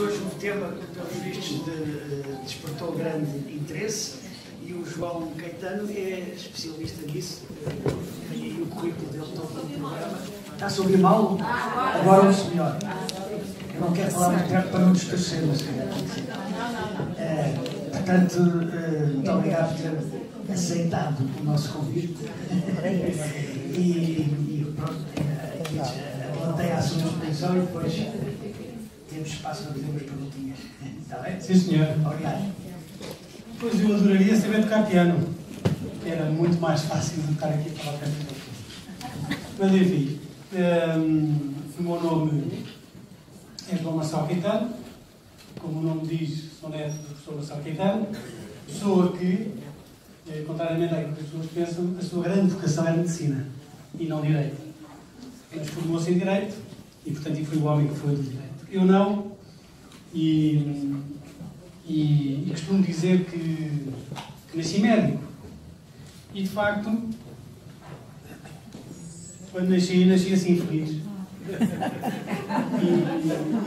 hoje um tema que, pelos vistos, despertou grande interesse, e o João Caetano é especialista nisso. Tem aí o currículo dele todo no programa. Está-se a ouvir mal? Agora ouve-se melhor. Eu não quero falar muito perto para não distorcer, mas portanto, muito obrigado por ter aceitado o nosso convite. E pronto, apontei à sua disposição e depois temos espaço para fazer umas perguntinhas. Está bem? Sim, senhor. Obrigado. Pois eu adoraria saber tocar piano. Era muito mais fácil do que estar aqui a falar piano. Mas enfim, o meu nome é João Marcelo Caetano. Como o nome diz, sou neto do professor Marcelo Caetano. Pessoa que, contrariamente àquilo que as pessoas pensam, a sua grande vocação era medicina e não direito. Mas formou-se em direito e, portanto, foi o homem que foi do direito. Eu não, e costumo dizer que nasci médico. E, de facto, quando nasci assim feliz.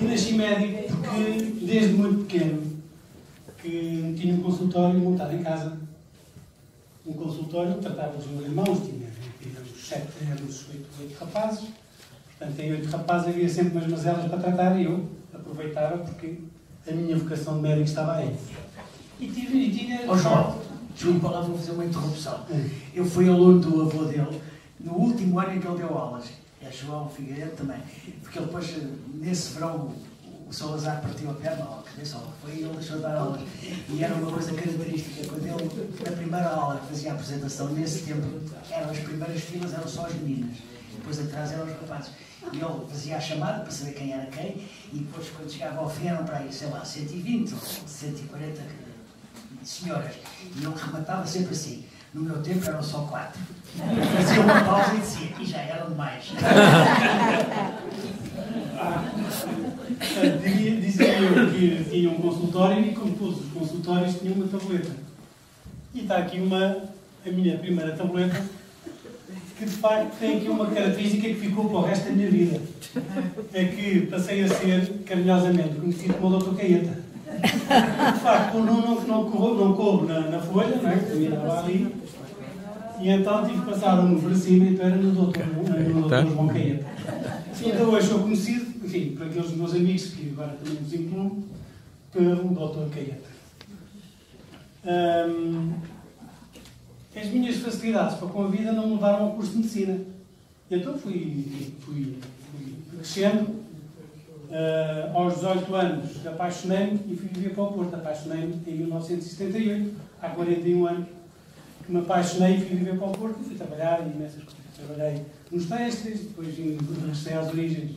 E nasci médico porque, desde muito pequeno, que tinha um consultório montado em casa. Um consultório que tratava dos meus irmãos, tínhamos 8 rapazes. Portanto, em 8 rapazes havia sempre umas mazelas para tratar e eu aproveitava porque a minha vocação de médico estava aí. E tinha... João, desculpa lá, vou fazer uma interrupção. Eu fui aluno do avô dele no último ano em que ele deu aulas. É João Figueiredo também. Porque ele depois, nesse verão, o Salazar partiu a perna, ou a cabeça, foi e ele deixou de dar aulas. E era uma coisa característica. Quando ele, na primeira aula que fazia a apresentação, nesse tempo, eram as primeiras filas, eram só as meninas. Depois atrás eram os rapazes. E ele fazia a chamada para saber quem era quem, e depois, quando chegava ao fim, eram para aí, sei lá, 120 ou 140 senhoras. E ele rematava sempre assim. No meu tempo eram só 4. Fazia uma pausa e dizia, e já eram demais. Dizia eu que tinha um consultório e, como todos os consultórios, tinha uma tableta. E está aqui a minha primeira tableta, que de facto tem aqui uma característica que ficou para o resto da minha vida. É que passei a ser carinhosamente conhecido como o Dr. Caeta. De facto, o número que não coube na folha, não é? Que terminava ali. E então tive que passar um número acima, então era no Dr. João Caeta. E então hoje sou conhecido, enfim, por aqueles meus amigos que agora também nos incluem, pelo Dr. Caeta. As minhas facilidades para com a vida não me levaram ao curso de medicina. E então fui crescendo. Aos 18 anos apaixonei-me e fui viver para o Porto. Apaixonei-me em 1978, há 41 anos, que me apaixonei e fui viver para o Porto e fui trabalhar em imensas coisas. Trabalhei nos têxteis, depois regressei às origens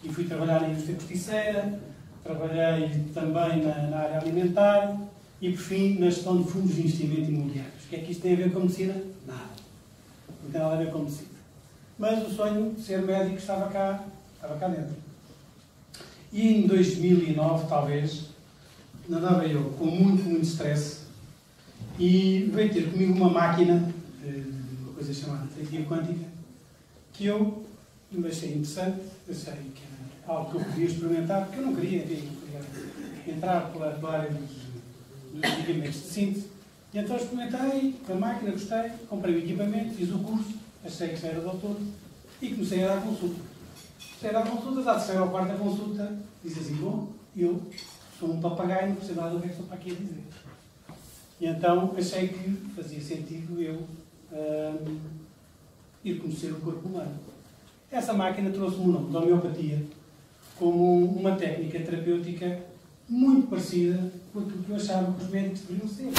e fui trabalhar na indústria corticeira, trabalhei também na área alimentar e, por fim, na gestão de fundos de investimento imobiliários. O que é que isto tem a ver com medicina? Nada. Não tem nada a ver com medicina. Mas o sonho de ser médico estava cá dentro. E em 2009, talvez, andava eu com muito stress e veio ter comigo uma máquina, uma coisa chamada terapia quântica, que eu me achei interessante, achei que era algo que eu podia experimentar, porque eu não queria entrar pela área dos equipamentos de síntese. E então experimentei com a máquina, gostei, comprei o equipamento, fiz o curso, achei que já era doutor e comecei a dar consulta. Da terceira ou quarta consulta, disse assim, bom, eu sou um papagaio, não percebo nada do que é que estou para aqui a dizer. E então achei que fazia sentido eu ir conhecer o corpo humano. Essa máquina trouxe-me o nome de homeopatia como uma técnica terapêutica muito parecida com aquilo que eu achava que os médicos deveriam ser.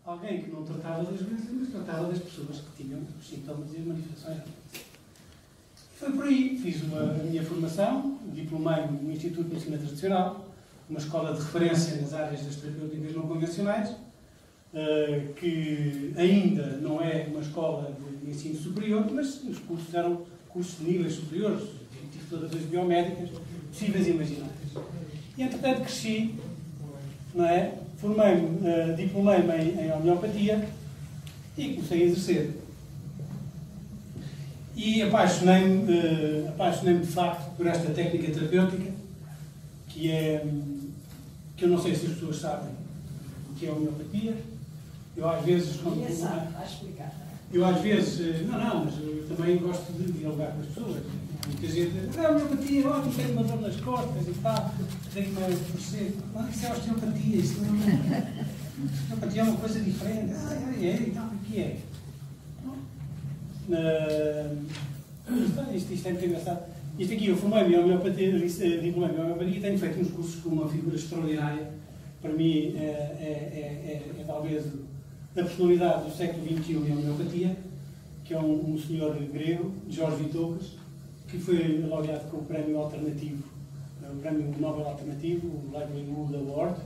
Alguém que não tratava das doenças, mas tratava das pessoas que tinham os sintomas e as manifestações. Foi por aí, fiz a minha formação, diplomei no Instituto de Medicina Tradicional, uma escola de referência nas áreas das terapêuticas não convencionais, que ainda não é uma escola de ensino superior, mas os cursos eram cursos de níveis superiores, tive todas as biomédicas possíveis e imagináveis. E entretanto cresci, não é? Formei-me, diplomei-me em homeopatia e comecei a exercer. E apaixonei-me de facto por esta técnica terapêutica, que é que eu não sei se as pessoas sabem o que é a homeopatia. Eu às vezes... Vai explicar. Eu às vezes... Não, mas eu também gosto de dialogar com as pessoas. Muita gente diz, a homeopatia, tenho uma dor nas costas e tal, tenho-me a oferecer. Não, isso é osteopatia, isso não é... Homeopatia é uma coisa diferente. Então, o que é? Isto é muito engraçado. Isto aqui, eu formei-me em homeopatia, e tenho feito uns cursos com uma figura extraordinária. Para mim, é talvez a personalidade do século XXI em homeopatia, que é um senhor grego, Jorge Vitocas, que foi laureado com o prémio alternativo, o prémio Nobel alternativo, o Livelihood Award,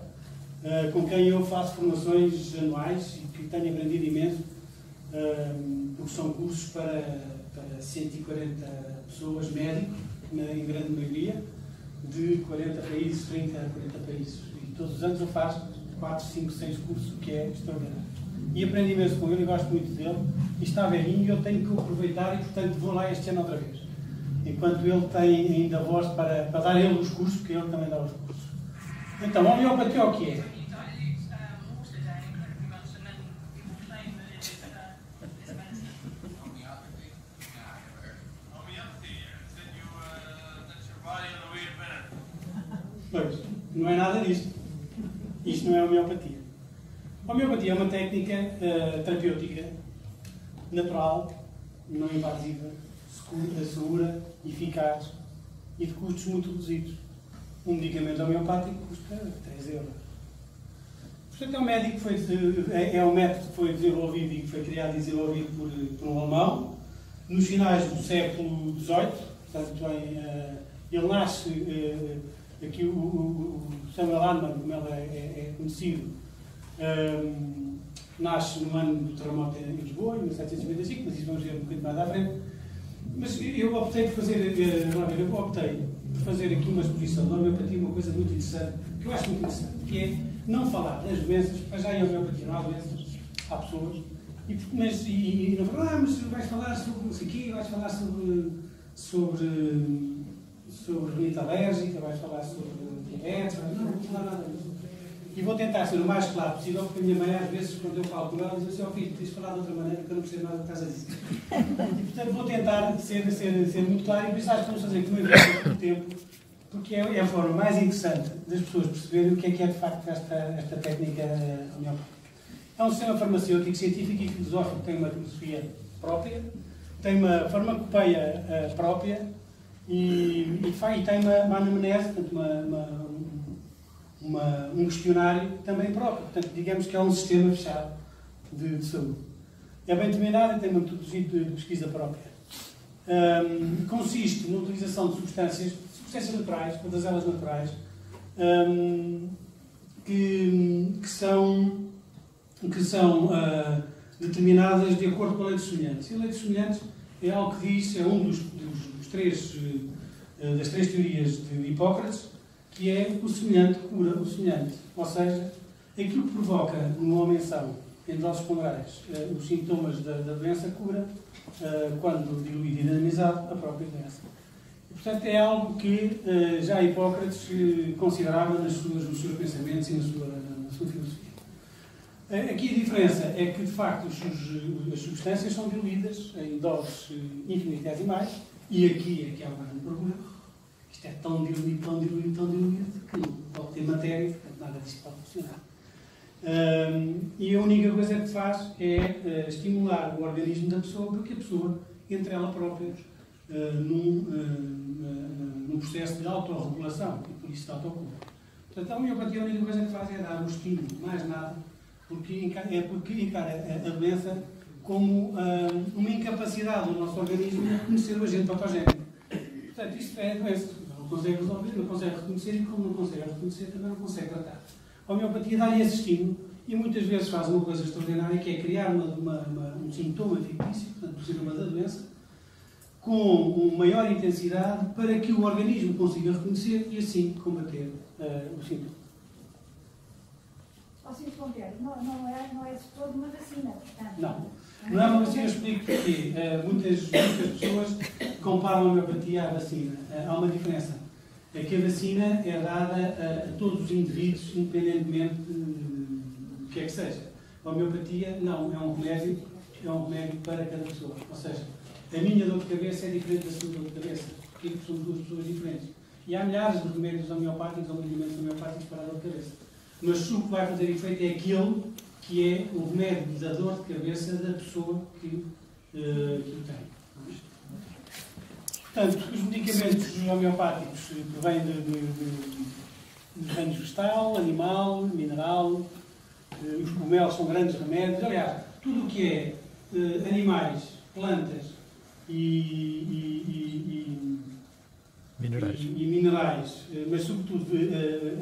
com quem eu faço formações anuais e que tenho aprendido imenso, porque são cursos para 140 pessoas, médicos, em grande maioria, de 40 países, 30 a 40 países. E todos os anos eu faço 4, 5, 6 cursos, o que é extraordinário. E aprendi imenso com ele, e gosto muito dele, e está velhinho e eu tenho que o aproveitar e, portanto, vou lá este ano outra vez. Enquanto ele tem ainda voz para dar ele os cursos, porque ele também dá os cursos. Então, a homeopatia o que é? Pois, não é nada disto. Isto não é homeopatia. A homeopatia é uma técnica terapêutica, natural, não invasiva, segura, eficaz e de custos muito reduzidos. Um medicamento homeopático custa 3 euros. Portanto, é um método que foi desenvolvido e que foi criado e desenvolvido por um alemão nos finais do século XVIII. Portanto, ele nasce, aqui o Samuel Hahnemann, como ele é conhecido, nasce no ano do terremoto em Lisboa, em 1755, mas isso vamos ver um bocadinho mais à frente. Mas eu optei por fazer aqui uma exposição da homeopatia, uma coisa muito interessante, que eu acho muito interessante, que é não falar das doenças, mas já em homeopatia não há doenças, há pessoas, mas vais falar sobre isso aqui, vais falar sobre rinite alérgica, vais falar sobre diabetes, não vou falar nada disso. E vou tentar ser o mais claro possível, porque a minha mãe, às vezes, quando eu falo com ela, diz assim: ó filho, tens de falar de outra maneira, porque eu não percebo nada do que estás a dizer. E, portanto, vou tentar ser muito claro, e por isso acho que vamos fazer com muito tempo, porque é a forma mais interessante das pessoas perceberem o que é de facto esta técnica homeopática. É um sistema farmacêutico, científico e filosófico que tem uma filosofia própria, tem uma farmacopeia própria e tem uma anamnese, portanto, um questionário também próprio. Portanto, digamos que é um sistema fechado de saúde. É bem determinado e tem uma metodologia de pesquisa própria. Consiste na utilização de substâncias naturais, todas elas naturais, que são determinadas de acordo com a lei dos semelhantes. E a lei dos semelhantes é algo que diz, é um das três teorias de Hipócrates, que é o semelhante cura o semelhante. Ou seja, aquilo que provoca no homem são, em doses ponderadas, os sintomas da doença cura, quando diluído e dinamizado, a própria doença. E, portanto, é algo que já Hipócrates considerava nos seus pensamentos e na sua filosofia. Aqui a diferença é que, de facto, as substâncias são diluídas em doses infinitesimais, e aqui é que há um grande problema. Isto é tão diluído, que não pode ter matéria, portanto nada disso pode funcionar. E a única coisa que faz é estimular o organismo da pessoa para que a pessoa entre ela própria num processo de autorregulação, e por isso de autocura. Portanto, a homeopatia a única coisa que faz é dar um estímulo, mais nada, porque encara a doença como uma incapacidade do nosso organismo de reconhecer o agente patogénico. Portanto, isto é a doença. Não consegue resolver, não consegue reconhecer, e como não consegue reconhecer, também não consegue tratar. A homeopatia dá-lhe esse estímulo e muitas vezes faz uma coisa extraordinária, que é criar um sintoma fictício, portanto, o sintoma da doença, com maior intensidade para que o organismo consiga reconhecer e assim combater o sintoma. Não é de todo uma vacina, portanto. Não é uma vacina, eu explico porque muitas pessoas comparam a homeopatia à vacina. Há uma diferença. é que a vacina é dada a todos os indivíduos, independentemente do que é que seja. A homeopatia, não, é um remédio para cada pessoa. Ou seja, a minha dor de cabeça é diferente da sua dor de cabeça, porque são duas pessoas diferentes. E há milhares de remédios homeopáticos ou medicamentos homeopáticos para a dor de cabeça. Mas o que vai fazer efeito é aquele que é o remédio da dor de cabeça da pessoa que o tem. Portanto, os medicamentos homeopáticos provêm dos reinos vegetal, animal, mineral, os cogumelos são grandes remédios. Aliás, tudo o que é animais, plantas e minerais, mas sobretudo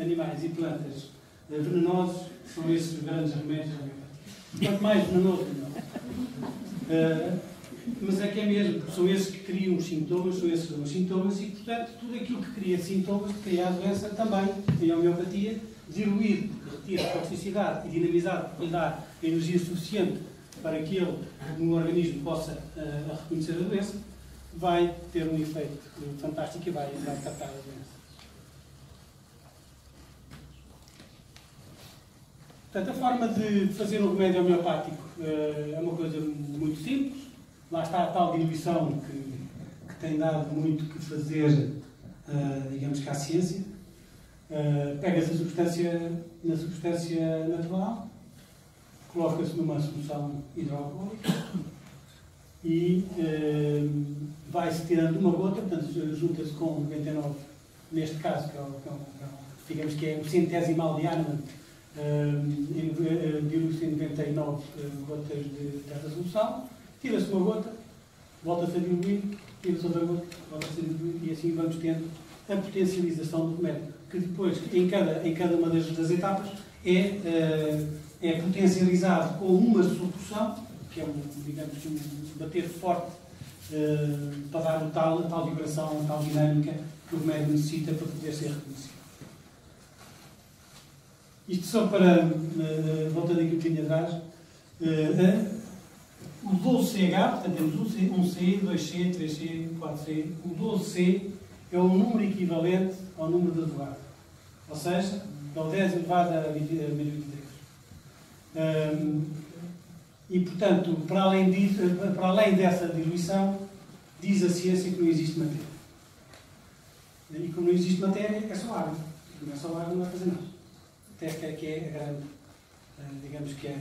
animais e plantas venenosos, são esses os grandes remédios homeopáticos. Quanto mais venenoso, melhor. Mas é que é mesmo, são esses que criam os sintomas, são esses os sintomas e, portanto, tudo aquilo que cria sintomas, que cria a doença, também tem a homeopatia, diluído, porque retira a toxicidade e dinamizado, porque lhe dá energia suficiente para que ele, no organismo, possa reconhecer a doença, vai ter um efeito fantástico e vai tratar a doença. Portanto, a forma de fazer um remédio homeopático é uma coisa muito simples. Lá está a tal diluição que tem dado muito que fazer, digamos que à ciência. Pega-se na substância natural, coloca-se numa solução hidroalcoólica e vai-se tirando uma gota, portanto, junta-se com 99, neste caso, digamos que é o centesimal de Hahnemann, dilui-se em 99 gotas dessa solução. Tira-se uma gota, volta-se a diluir, tira-se outra gota, volta-se a diluir e assim vamos tendo a potencialização do remédio, que depois, em cada uma das etapas, é potencializado com uma solução, que é digamos, um bater forte para dar a tal vibração, a tal dinâmica que o remédio necessita para poder ser reconhecido. Isto só para, voltando aqui um bocadinho atrás, o 12CH, portanto temos 1C, 2C, 3C, 4C. O 12C é o número equivalente ao número de advogado. Ou seja, ao 10 elevado a 23. E, portanto, para além dessa diluição, diz a ciência que não existe matéria. E como não existe matéria, é só água. Não é só água, não vai fazer nada. Até que é a grande, digamos que é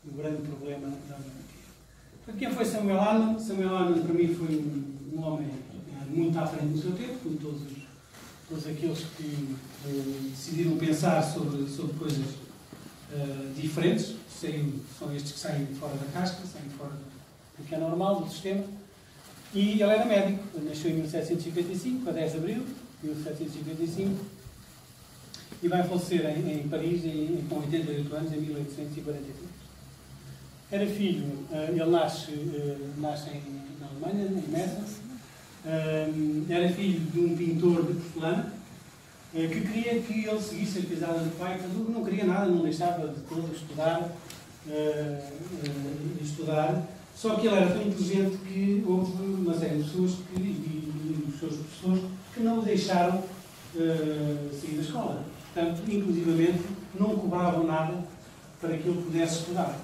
o grande problema da homeopatia. Quem foi Samuel Hahnemann? Samuel Hahnemann, para mim, foi um homem muito à frente do seu tempo, como todos aqueles que decidiram pensar sobre coisas diferentes. São estes que saem fora da casca, saem fora do que é normal, do sistema. E ele era médico. Nasceu em 1755, a 10 de abril de 1755, e vai falecer em Paris com 88 anos, em 1843. Era filho, ele nasce na Alemanha, em Messens. Era filho de um pintor de porcelana que queria que ele seguisse as pisadas do pai, mas não queria nada, não deixava de todo estudar. Só que ele era tão inteligente que houve uma série de pessoas e os seus professores que não o deixaram sair da escola. Portanto, inclusivamente, não cobravam nada para que ele pudesse estudar.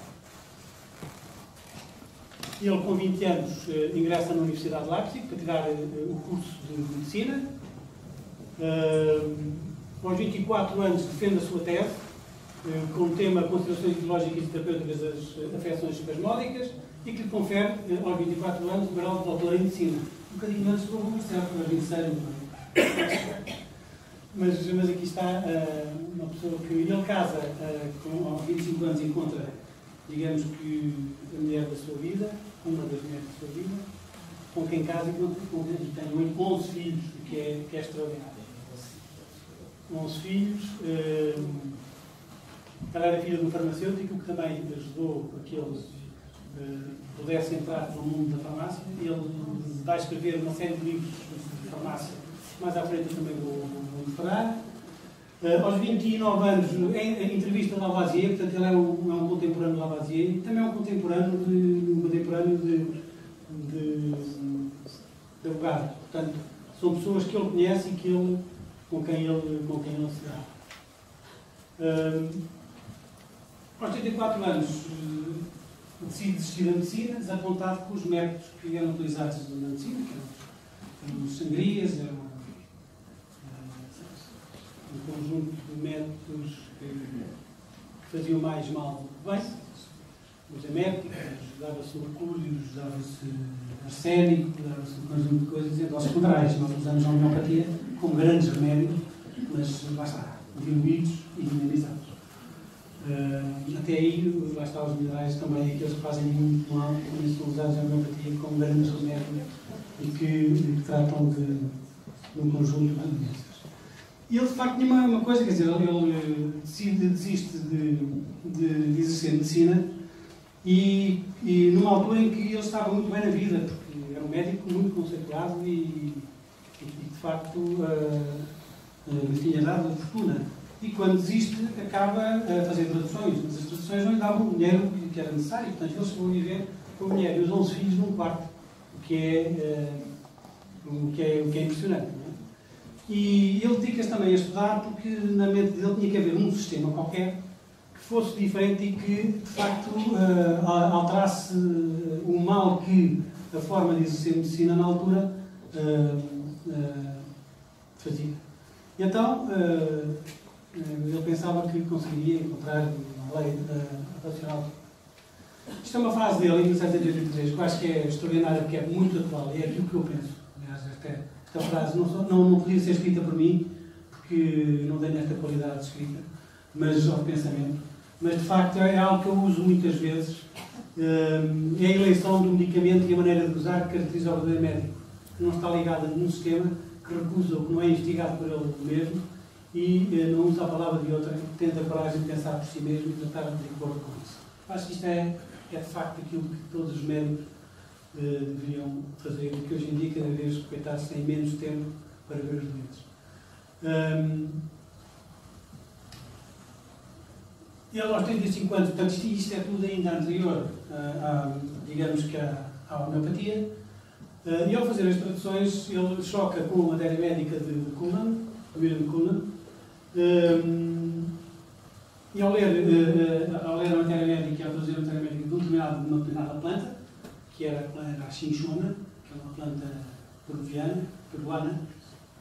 Ele, com 20 anos, ingressa na Universidade de Leipzig para tirar o curso de Medicina. Aos 24 anos, defende a sua tese, com o tema Considerações Ideológicas e Terapêuticas das Afecções Espasmódicas, e que lhe confere, aos 24 anos, o grau de doutor em Medicina. Um bocadinho antes do Marcelo, aos 26 anos. Mas aqui está uma pessoa que ele casa, aos 25 anos, encontra, digamos que, a mulher da sua vida, uma das mulheres da sua vida, com quem casa e tem 11 filhos, o que é extraordinário. 11 filhos. Ela era filha de um farmacêutico que também ajudou a que eles pudessem entrar no mundo da farmácia. Ele vai escrever uma série de livros de farmácia. Mais à frente também vou falar. Aos 29 anos, em entrevista a Lavoisier, portanto ele é um contemporâneo de Lavoisier, e também é um contemporâneo de advogado. Portanto, são pessoas que ele conhece e com quem ele se dá. Aos 34 anos, decide desistir da medicina, desapontado com os métodos que eram utilizados na medicina, que eram sangrias, eram um conjunto de métodos que faziam mais mal do que bem. Os eméticos, dava-se mercúrio, dava-se arsénico, dava-se um conjunto de coisas, entre os contrários. Nós usamos a homeopatia como grandes remédios, mas lá está, diluídos e minimizados. Até aí, lá está, os minerais também, aqueles que fazem muito mal, também são usados em homeopatia como grandes remédios e que tratam de um conjunto de doenças. E ele, de facto, tinha uma coisa, quer dizer, ele desiste de exercer medicina e numa altura em que ele estava muito bem na vida, porque era um médico muito conceituado e de facto, lhe tinha dado a fortuna. E quando desiste, acaba a fazer traduções, mas as traduções não lhe davam o dinheiro que era necessário, portanto, ele chegou a viver com a mulher e os 11 filhos num quarto, o que é impressionante. Não é? E ele dedica-se também a estudar porque na mente dele tinha que haver um sistema qualquer que fosse diferente e que, de facto, alterasse o mal que a forma de exercer medicina na altura fazia. E então, ele pensava que conseguiria encontrar uma lei racional. Isto é uma frase dele, em 1783, que eu acho que é extraordinária, porque é muito atual, e é aquilo que eu penso. Aliás, esta frase não podia ser escrita por mim, porque não tenho esta qualidade de escrita, mas ao pensamento. Mas, de facto, é algo que eu uso muitas vezes. É a eleição do medicamento e a maneira de usar que caracteriza o verdadeiro médico, que não está ligado a nenhum sistema, que recusa ou que não é investigado por ele mesmo, e não usa a palavra de outra, tenta a coragem de pensar por si mesmo e tratar de acordo com isso. Acho que isto é de facto aquilo que todos os médicos deveriam fazer, porque hoje em dia cada vez, coitados, têm menos tempo para ver os doentes. Ele aos 35 anos, portanto isto é tudo ainda anterior, digamos que à homeopatia, e ao fazer as traduções ele choca com a matéria médica de Cullen, William Cullen, e ao ler a matéria médica e ao traduzir a matéria médica de uma determinada planta, que era a chinchona, que é uma planta peruana,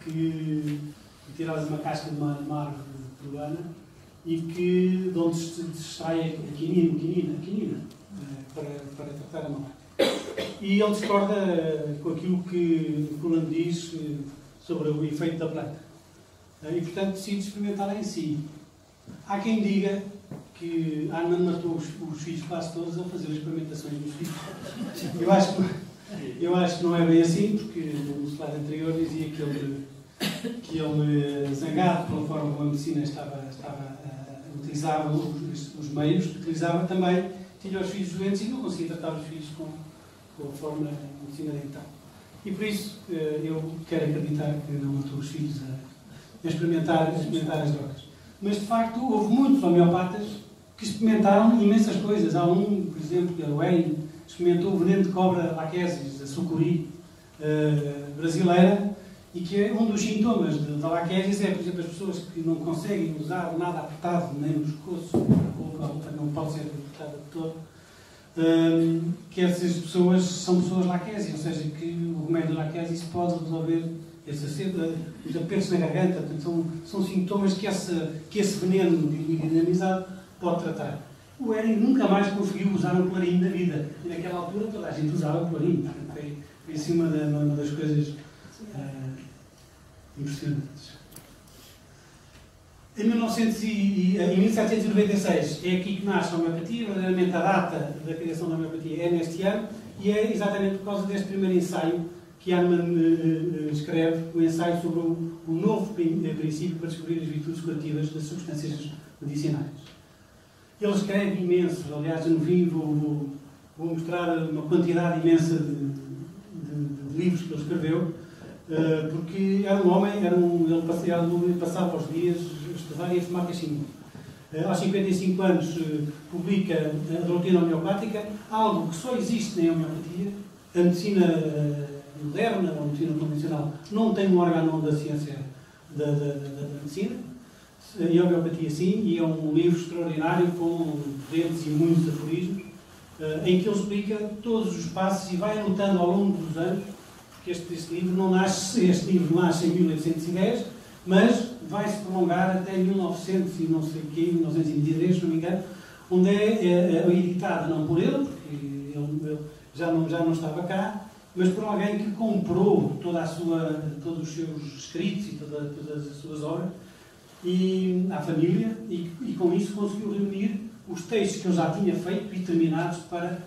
que tirada de uma casca de uma árvore peruana e de onde se extrai a quinina para tratar a malária. E ele discorda com aquilo que Cullen diz sobre o efeito da planta. E, portanto, decide experimentar em si. Há quem diga que Hahnemann matou os filhos quase todos a fazer experimentações nos filhos. Eu acho que não é bem assim, porque no slide anterior dizia que ele zangado pela forma como a medicina utilizava os meios que utilizava, também tinha os filhos doentes e não conseguia tratar os filhos com a forma da medicina de então. E por isso eu quero acreditar que não matou os filhos a experimentar as drogas. Mas, de facto, houve muitos homeopatas que experimentaram imensas coisas. Há um, por exemplo, que é o Ehring, experimentou o veneno de cobra laquesis, a sucuri brasileira, e que é um dos sintomas da laquesis é, por exemplo, as pessoas que não conseguem usar nada apertado, nem no pescoço, a roupa não pode ser apertada de todo, que essas pessoas são pessoas laquesis, ou seja, que o remédio laquesis pode resolver os apertos na garganta. Portanto, são sintomas que esse veneno dinamizado pode tratar. O Ehring nunca mais conseguiu usar um colarinho na vida. E naquela altura toda a gente usava o colarinho. Foi assim uma das coisas impressionantes. Em 1796 é aqui que nasce a homeopatia. Verdadeiramente a data da criação da homeopatia é neste ano, e é exatamente por causa deste primeiro ensaio que Hahnemann escreve o ensaio sobre o novo princípio para descobrir as virtudes curativas das substâncias medicinais. Ele escreve imenso, aliás, no fim vou mostrar uma quantidade imensa de livros que ele escreveu, porque era um homem, ele passava os dias a estudar e a fumar cachimbo. Aos 55 anos publica a doutrina homeopática, algo que só existe na homeopatia. A medicina moderna, ou a medicina convencional, não tem um órgão da ciência da medicina, e a homeopatia sim, e é um livro extraordinário com dedos e muitos aforismos, em que ele explica todos os passos e vai anotando ao longo dos anos, porque este livro não nasce em 1810, mas vai se prolongar até 1900 e não sei o quê, 1923, se não me engano, onde é editada não por ele, porque ele já não estava cá, mas por alguém que comprou todos os seus escritos e todas as suas obras à família, e com isso conseguiu reunir os textos que ele já tinha feito e terminados para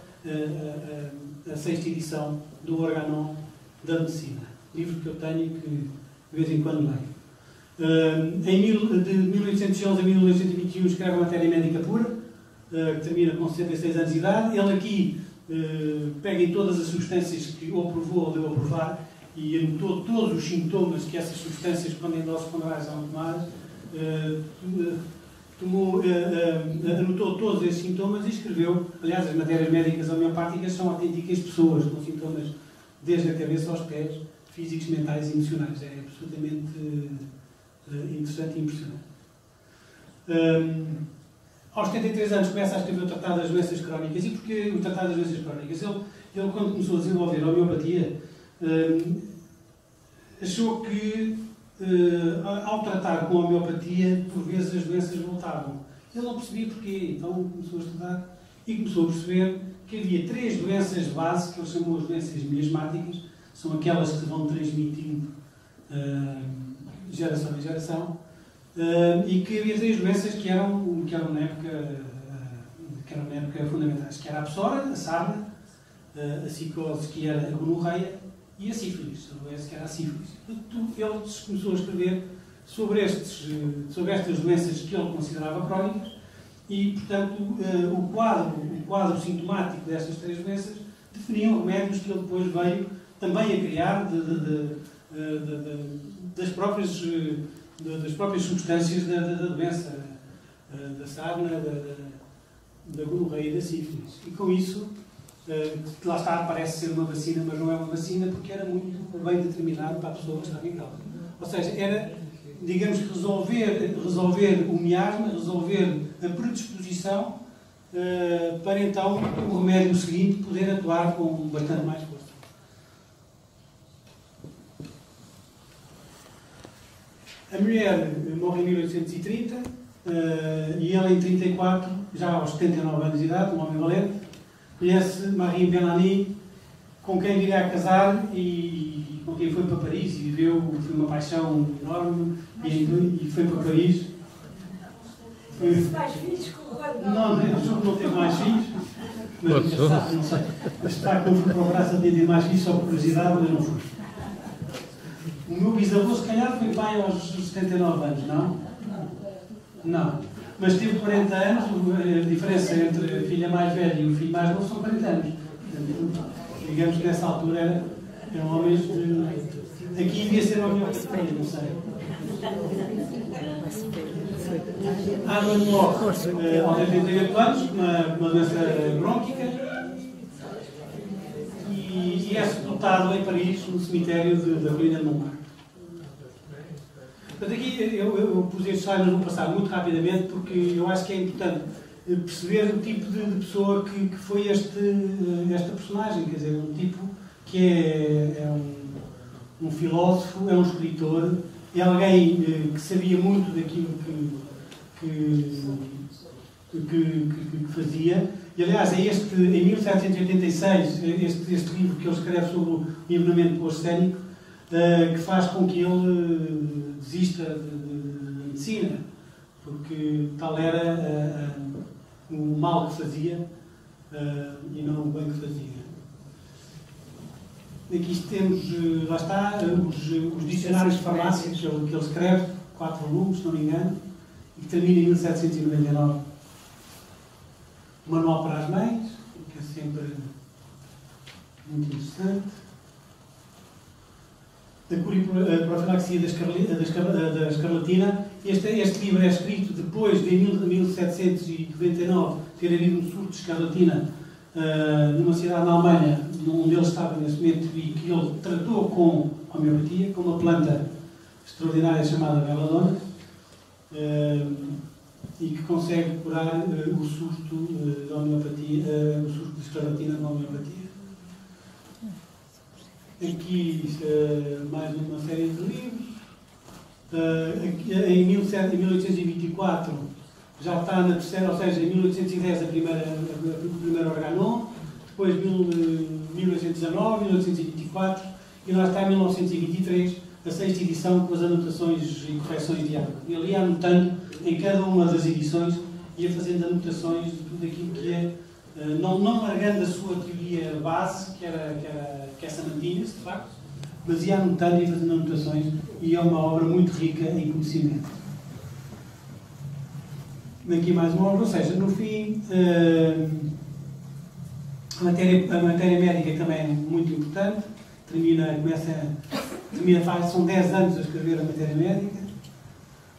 a sexta edição do Organon da Medicina. Livro que eu tenho e que de vez em quando leio. De 1811 a 1821 escreve a Matéria Médica Pura, que termina com 66 anos de idade. Ele aqui pega em todas as substâncias que ou provou ou deu a provar e anotou todos os sintomas que essas substâncias, quando em doses ponderadas são tomadas, anotou todos esses sintomas e escreveu. Aliás, as matérias médicas homeopáticas são autênticas pessoas com sintomas desde a cabeça aos pés, físicos, mentais e emocionais. É absolutamente interessante e impressionante. Aos 73 anos começa a escrever o Tratado das Doenças Crónicas. E porquê o Tratado das Doenças Crónicas? Ele quando começou a desenvolver a homeopatia, achou que ao tratar com a homeopatia, por vezes as doenças voltavam. Ele não percebia porquê, então começou a estudar e começou a perceber que havia 3 doenças base, que ele chamou as doenças miasmáticas, são aquelas que se vão transmitindo geração em geração, e que havia 3 doenças que eram na época fundamentais, que era a psora, a sarna, a psicose, que era a gonorreia, e a sífilis, a doença que era a sífilis. Ele começou a escrever sobre estas doenças que ele considerava crónicas e, portanto, o quadro sintomático destas 3 doenças definiam remédios que ele depois veio também a criar das próprias substâncias da doença, da sarna, da gonorreia e da sífilis. E com isso, lá está, parece ser uma vacina, mas não é uma vacina porque era muito bem determinado para a pessoa que estava em causa. Ou seja, era, digamos, resolver o miasma, resolver a predisposição para então o remédio seguinte poder atuar com bastante mais força. A mulher morre em 1830 e ele em 34, já aos 79 anos de idade, um homem valente, conhece Marie Bellamy, com quem viria a casar e com quem foi para Paris e viveu, foi uma paixão enorme e foi para Paris. Mais filhos com o guarda. Não teve mais filhos, mas não sei. Mas está que eu fui para o braço a ter mais filhos só por curiosidade, mas não fui. O meu bisavô, se calhar, foi pai aos 79 anos, não? Não. Mas teve 40 anos, a diferença entre a filha mais velha e o filho mais novo são 40 anos. Portanto, digamos que nessa altura eram homens de... Aqui devia ser uma melhor campanha, não sei. Arnold morre aos 88 anos, com uma doença brônquica, e é sepultado em Paris, no cemitério da Colina de Montmartre. Portanto, aqui eu pus estes slides, vou passar muito rapidamente, porque eu acho que é importante perceber o tipo de pessoa que foi esta personagem, quer dizer, um tipo que é um filósofo, é um escritor, é alguém que sabia muito daquilo que fazia. E, aliás, é em 1786, este livro que ele escreve sobre o envenenamento pelo arsénico, que faz com que ele desista da medicina, porque tal era o mal que fazia e não o bem que fazia. Aqui temos, lá está, os dicionários de farmácia que ele escreve, 4 volumes, se não me engano, e que termina em 1799. O Manual para as Mães, que é sempre muito interessante. A profilaxia da escarlatina. Este livro é escrito depois de 1799 ter havido um surto de escarlatina numa cidade na Alemanha, onde ele estava nesse momento, e que ele tratou com homeopatia, com uma planta extraordinária chamada belladonna, e que consegue curar o susto da homeopatia, o susto de escleratina com a homeopatia. Aqui mais uma série de livros. Em 1824 já está na terceira, ou seja, em 1810 o primeiro organon, depois 1819, 1824 e lá está em 1923 a sexta edição com as anotações e correções de água. Ele ia anotando em cada uma das edições, ia fazendo anotações de tudo aquilo que é, não largando a sua teoria base, que essa mantinha-se, de facto, mas ia anotando e fazendo anotações, e é uma obra muito rica em conhecimento. Aqui mais uma obra, ou seja, no fim, a matéria médica também é muito importante, são 10 anos a escrever a matéria médica,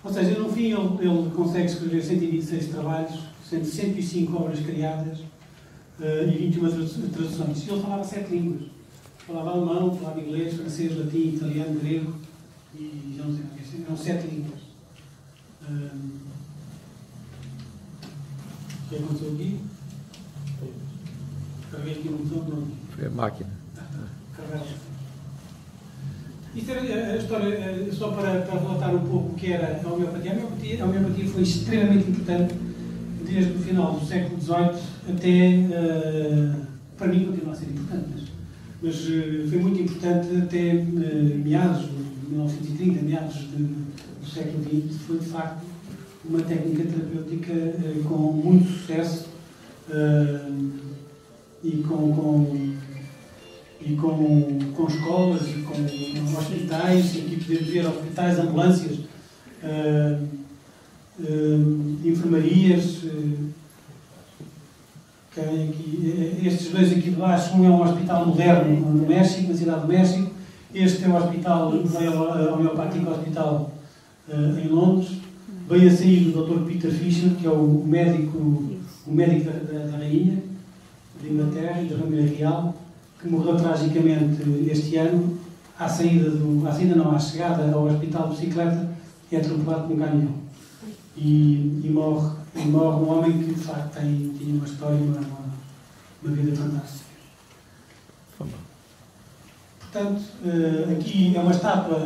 ou seja, no fim ele consegue escrever 126 trabalhos, sendo 105 obras criadas e 21 traduções. Ele falava 7 línguas. Falava alemão, falava inglês, francês, latim, italiano, grego e já não sei o que. Eram 7 línguas. O que aconteceu aqui? Carreguei aqui no botão, pronto. Foi a máquina. Isto era a história, só para relatar um pouco o que era a homeopatia. A homeopatia foi extremamente importante desde o final do século XVIII até, para mim continua a ser importante, mas foi muito importante até meados de 1930, meados do século XX. Foi de facto uma técnica terapêutica com muito sucesso e com escolas e com hospitais, e aqui podemos ver hospitais, ambulâncias, enfermarias. Estes dois aqui de baixo, um é um hospital moderno no México, na cidade do México. Este é o hospital homeopático hospital em Londres. Veio a sair do Dr. Peter Fisher, que é o médico da rainha de Inglaterra e da família real, que morreu tragicamente este ano, à chegada ao hospital de bicicleta, é atropelado por um caminhão. E morre um homem que, de facto, tinha uma história, uma vida fantástica. Portanto, aqui é uma estátua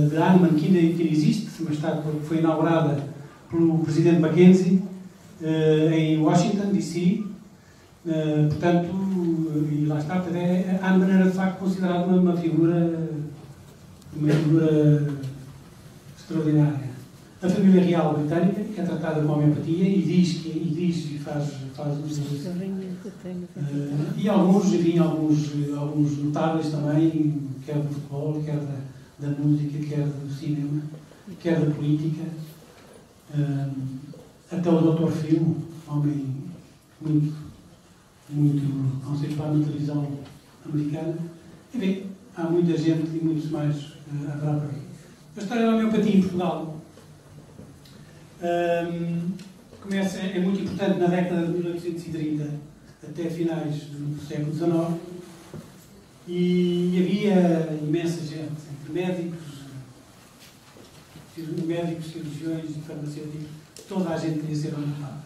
de Hahnemann que ainda existe, uma estátua que foi inaugurada pelo presidente Mackenzie em Washington, D.C. Portanto, e lá está, Hahnemann era de facto considerado uma figura extraordinária. A família real britânica é tratada com homeopatia e faz e alguns notáveis também, quer do futebol, quer da música, quer do cinema, quer da política. Até o Dr. Phil, homem muito conceituado na televisão americana. Enfim, há muita gente e muitos mais haverá por aí. A história da homeopatia em Portugal é muito importante na década de 1830 até finais do século XIX, e havia imensa gente, entre médicos, cirurgiões e farmacêuticos, toda a gente queria ser homeopata.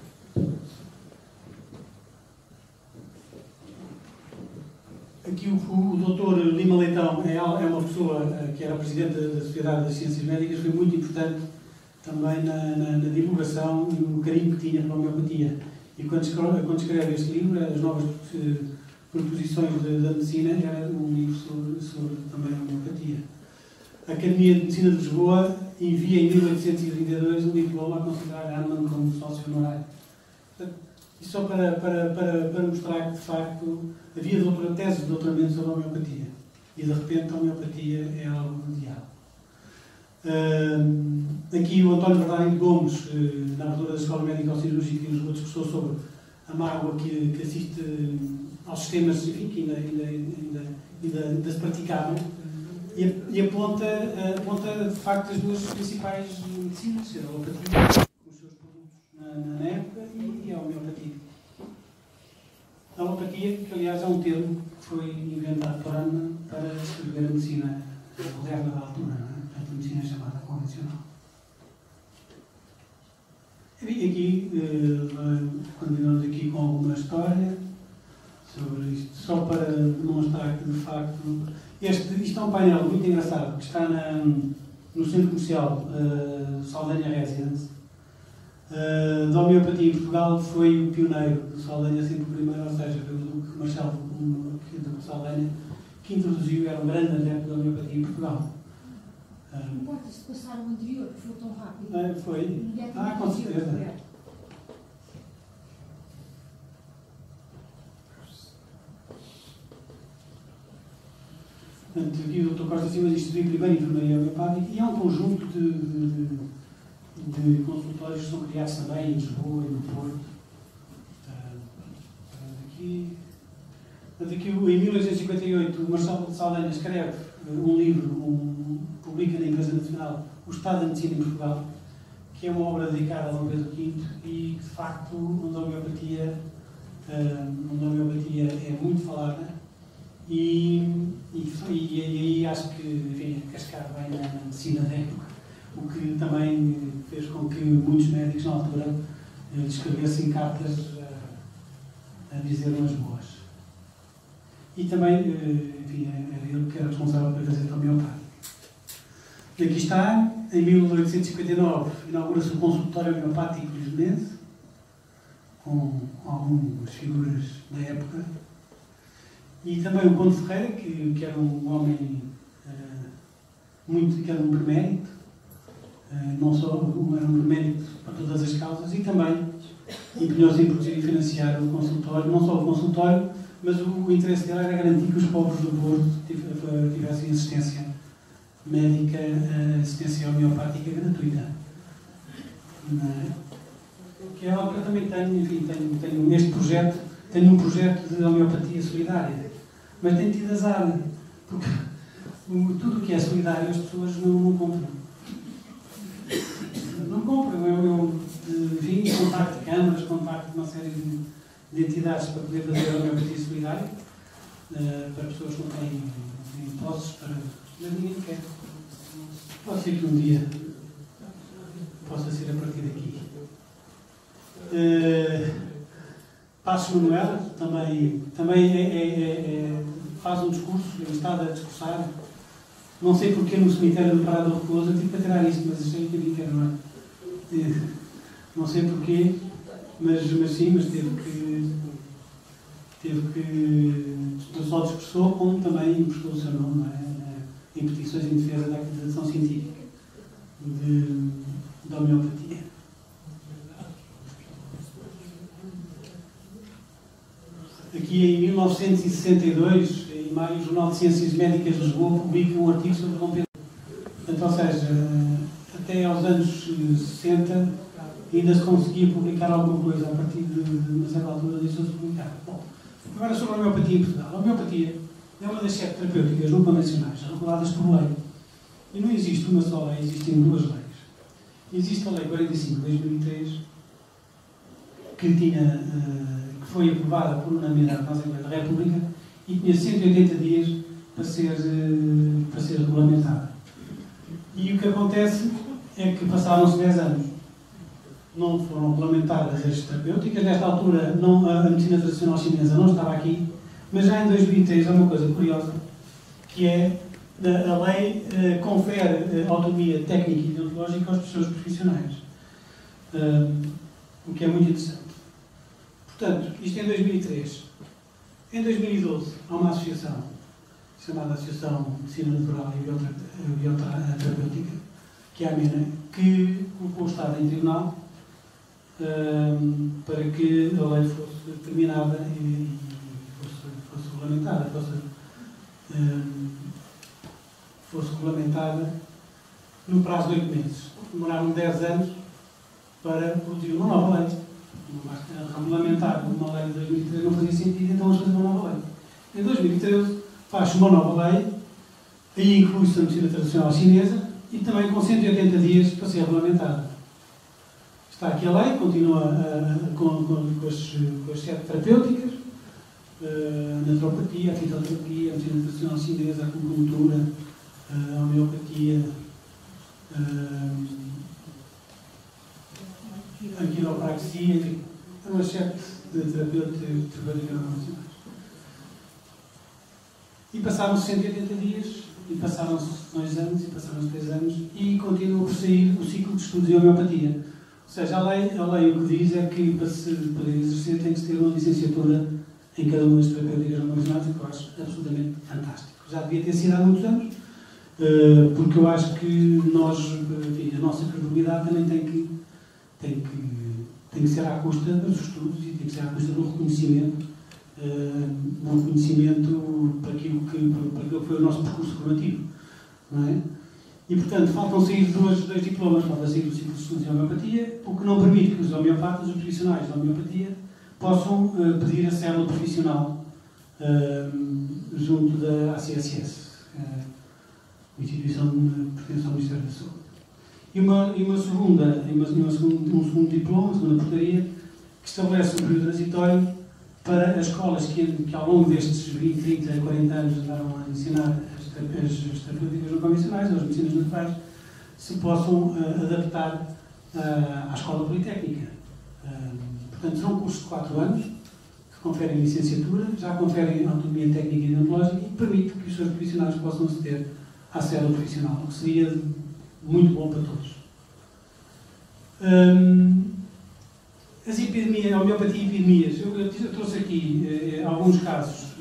Aqui o Dr. Lima Leitão é uma pessoa que era presidente da Sociedade das Ciências Médicas, foi muito importante também na divulgação e no carinho que tinha pela homeopatia. E quando escreve este livro, As Novas Proposições da Medicina, era um livro sobre também a homeopatia. A Academia de Medicina de Lisboa envia em 1832 um diploma a considerar Hahnemann como sócio honorário. E só para mostrar que, de facto, havia tese de doutoramento sobre a homeopatia. E, de repente, a homeopatia é algo mundial. Aqui o António Verdade Gomes, na abertura da Escola Médico-Cirúrgica em Lisboa, discursou sobre a mágoa que assiste aos sistemas, enfim, que ainda se praticavam, e aponta de facto as duas principais medicinas, a alopatia, com os seus produtos na época, e a homeopatia. A alopatia, aliás, é um termo que foi inventado por Hahnemann para descrever a medicina moderna da altura, não é? A medicina chamada convencional. E aqui, continuamos aqui com alguma história sobre isto, só para demonstrar que, de facto, isto é um painel muito engraçado, que está no Centro Comercial Saldanha Residence. Da homeopatia em Portugal foi o pioneiro do Saldanha, sempre o primeiro, ou seja, foi o Duque Marcelo de Saldanha, que introduziu, era um grande adepto da homeopatia em Portugal. Importa-se passar o anterior, que foi tão rápido. Foi? Com certeza. Portanto, aqui o Dr. Costa Silva instituiu primeiro enfermaria homeopática e há um conjunto de consultórios que são criados também em Lisboa e no Porto. Aqui, em 1858, o Marcelo de Saldanha escreve um livro, publica na Empresa Nacional O Estado da Medicina em Portugal, que é uma obra dedicada a Dom Pedro V e que, de facto, onde a homeopatia é muito falada e aí acho que, enfim, cascar bem na medicina da época, o que também fez com que muitos médicos na altura escrevessem cartas a dizer umas boas. E também, enfim, era ele que era responsável pela Gazeta Homeopática. E aqui está, em 1859, inaugura-se o consultório homeopático lisbonense, com algumas figuras da época. E também o Conde Ferreira, que era um homem que era um premérito, não só era um premérito para todas as causas, e também empenhou-se em produzir e financiar o consultório, não só o consultório, mas o interesse dele era garantir que os povos do Porto tivessem assistência médica, assistência homeopática gratuita. Que é algo que eu também tenho, enfim, tenho neste projeto, tenho um projeto de homeopatia solidária, mas tenho tido azar, porque tudo o que é solidário as pessoas não compram. Não compram, eu enfim, contacto câmaras, contacto uma série de entidades para poder fazer a homeopatia solidária, para pessoas que não têm posses, mas ninguém quer. Pode ser que um dia possa ser a partir daqui. Passos Manuel também faz um discurso, ele está a discursar. Não sei porque no cemitério do Parado do Repouso, eu tive para tirar isto, mas achei que era, não é? Não sei porquê, mas teve que não só discursou, como também emprestou o seu nome, não é? Em petições em defesa da acreditação científica da homeopatia. Aqui em 1962, em maio, o Jornal de Ciências Médicas de Lisboa publica um artigo sobre Dom Pedro. Portanto, ou seja, até aos anos 60 ainda se conseguia publicar alguma coisa, a partir de uma certa altura deixou-se publicar. Bom, agora sobre a homeopatia em Portugal. A homeopatia é uma das 7 terapêuticas não convencionais reguladas por lei. E não existe uma só lei, existem 2 leis. Existe a Lei 45 de 2003, que foi aprovada por unanimidade na Assembleia da República e tinha 180 dias para ser regulamentada. E o que acontece é que passaram-se 10 anos. Não foram regulamentadas as terapêuticas. Nesta altura, a medicina tradicional chinesa não estava aqui, mas já em 2003 há uma coisa curiosa, que é a lei confere autonomia técnica e deontológica aos seus profissionais. O que é muito interessante. Portanto, isto é em 2003. Em 2012, há uma associação chamada Associação de Medicina Natural e Bioterapêutica, que é a MENA, que colocou o Estado em tribunal para que a lei fosse terminada e fosse regulamentada, fosse regulamentada no prazo de 8 meses. Demoraram 10 anos para produzir uma nova lei. Regulamentar uma lei de 2013 não fazia sentido, então vamos fazer uma nova lei. Em 2013 faz-se uma nova lei, aí inclui-se a medicina tradicional chinesa e também com 180 dias para ser regulamentada. Está aqui a lei, continua com as 7 terapêuticas, a naturopatia, a fitoterapia, a medicina tradicional chinesa, a acupuntura, a homeopatia, a quiropraxia, enfim, é uma série de terapêuticas convencionais. E passaram-se 180 dias, e passaram-se 2 anos, e passaram-se 3 anos, e continua por sair o ciclo de estudos de homeopatia. Ou seja, a lei o que diz é que para exercer tem que se ter uma licenciatura em cada uma das terapêuticas convencionais, o que eu acho absolutamente fantástico. Já devia ter sido há muitos anos, porque eu acho que nós, enfim, a nossa credibilidade também tem que ser à custa dos estudos e tem que ser à custa do reconhecimento, para aquilo que foi o nosso percurso formativo. Não é? E, portanto, faltam sair dois diplomas, falta sair o ciclo de estudos de homeopatia, o que não permite que os homeopatas, os profissionais de homeopatia, possam pedir a cédula profissional junto da ACSS, instituição que pertence ao Ministério da Saúde. Um segundo diploma, uma segunda portaria, que estabelece um período transitório para as escolas que ao longo destes 20, 30, 40 anos andaram a ensinar as terapêuticas não convencionais, as medicinas naturais, se possam adaptar à escola politécnica. Portanto, são cursos de 4 anos, que conferem licenciatura, já conferem autonomia técnica e ideológica e permite que os seus profissionais possam aceder à célula profissional, o que seria muito bom para todos. As epidemias, a homeopatia e epidemias, eu trouxe aqui alguns casos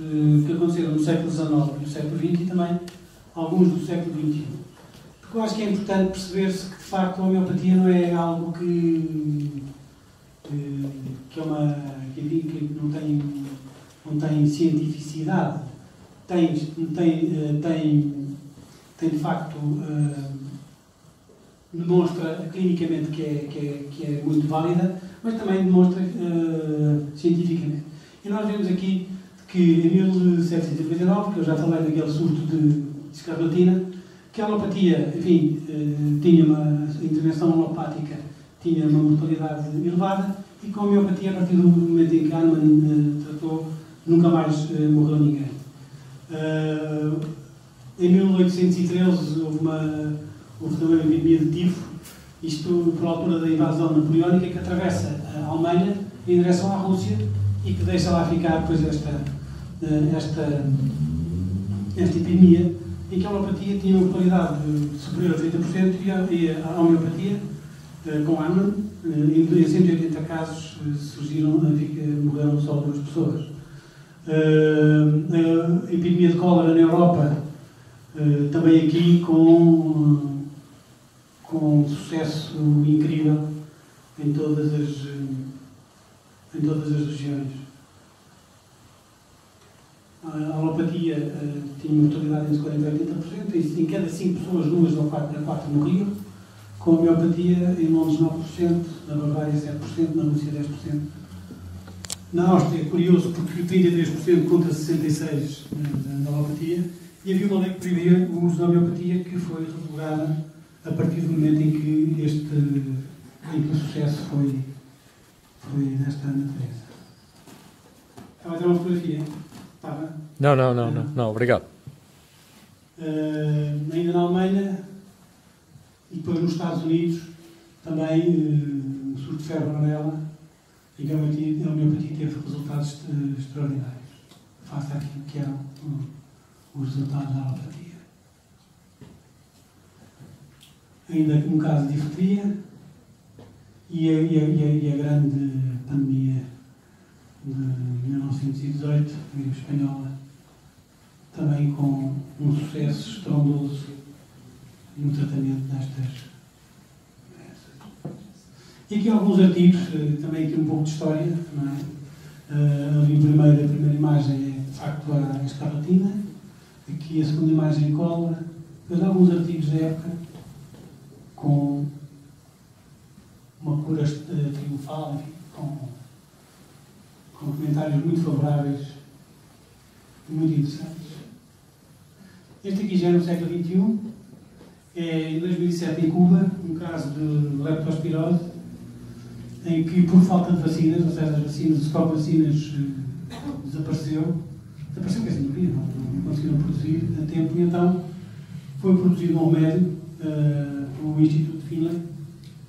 que aconteceram no século XIX e no século XX e também alguns do século XXI. Porque eu acho que é importante perceber-se que, de facto, a homeopatia não é algo que não tem cientificidade, tem de facto, demonstra clinicamente que é muito válida, mas também demonstra cientificamente. E nós vemos aqui que em 1799, que eu já falei daquele surto de escarlatina, que a alopatia, enfim, tinha uma intervenção alopática, tinha uma mortalidade elevada, e com a homeopatia, a partir do momento em que Hahnemann tratou, nunca mais morreu ninguém. Em 1813 houve também uma epidemia de tifo, isto por altura da invasão napoleónica, que atravessa a Alemanha em direção à Rússia e que deixa lá ficar depois esta epidemia, em que a alopatia tinha uma mortalidade superior a 30% e a homeopatia, com Hahnemann, em 180 casos morreram só 2 pessoas. A epidemia de cólera na Europa, também aqui com um sucesso incrível em todas as regiões. A alopatia tinha mortalidade entre 40% e 80%, e em cada 5 pessoas, 2 ou 4 morriam. Com a homeopatia, em Londres 9%, na Bavária 7%, na Rússia 10%. Na Áustria, é curioso, porque 33% contra 66% da homeopatia, e havia uma lei que proibia o uso da homeopatia, que foi revogada a partir do momento em que o sucesso foi desta natureza. Estava a ter uma fotografia? Estava? Não, obrigado. Ainda na Alemanha e depois nos Estados Unidos, também o surto de febre amarela, em que a homeopatia teve resultados extraordinários, face àquilo que eram os resultados da alopatia. Ainda um caso de difteria e a grande pandemia de 1918, a gripe espanhola, também com um sucesso estrondoso no tratamento destas doenças. E aqui alguns artigos, também aqui um pouco de história, não é? Ali a primeira imagem é de facto a escarlatina, aqui a segunda imagem cólera, depois alguns artigos da época com uma cura triunfal, enfim, com comentários muito favoráveis e muito interessantes. Este aqui já é no século XXI, é em 2007 em Cuba, um caso de leptospirose, em que por falta de vacinas, ou seja, as vacinas desapareceu, quer dizer, não conseguiram produzir a tempo, e então foi produzido um remédio pelo Instituto Finlay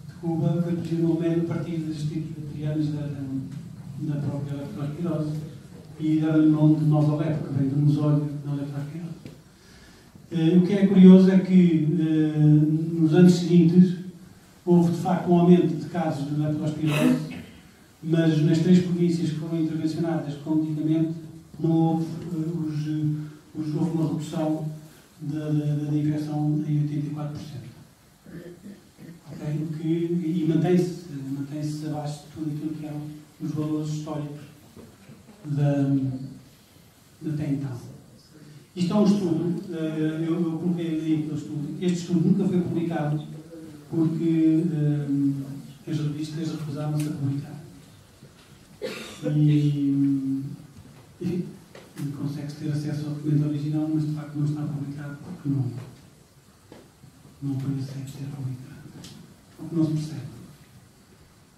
de Cuba, foi produzido um remédio a partir das estruturas bacterianas da própria leptospirose e dá-lhe o nome de nosolep, que vem do nosódio da leptospirose. O que é curioso é que nos anos seguintes houve de facto um aumento de casos de leptospirose, mas nas 3 províncias que foram intervencionadas com medicamento não houve, houve uma redução da infecção em 84%. Okay? E mantém-se abaixo de tudo aquilo que eram os valores históricos até então. Isto é um estudo, eu coloquei ali aquele estudo. Este estudo nunca foi publicado porque as revistas recusaram-se a publicar. E consegue-se ter acesso ao documento original, mas de facto não está publicado porque não foi aceito ser publicado. Porque não se percebe.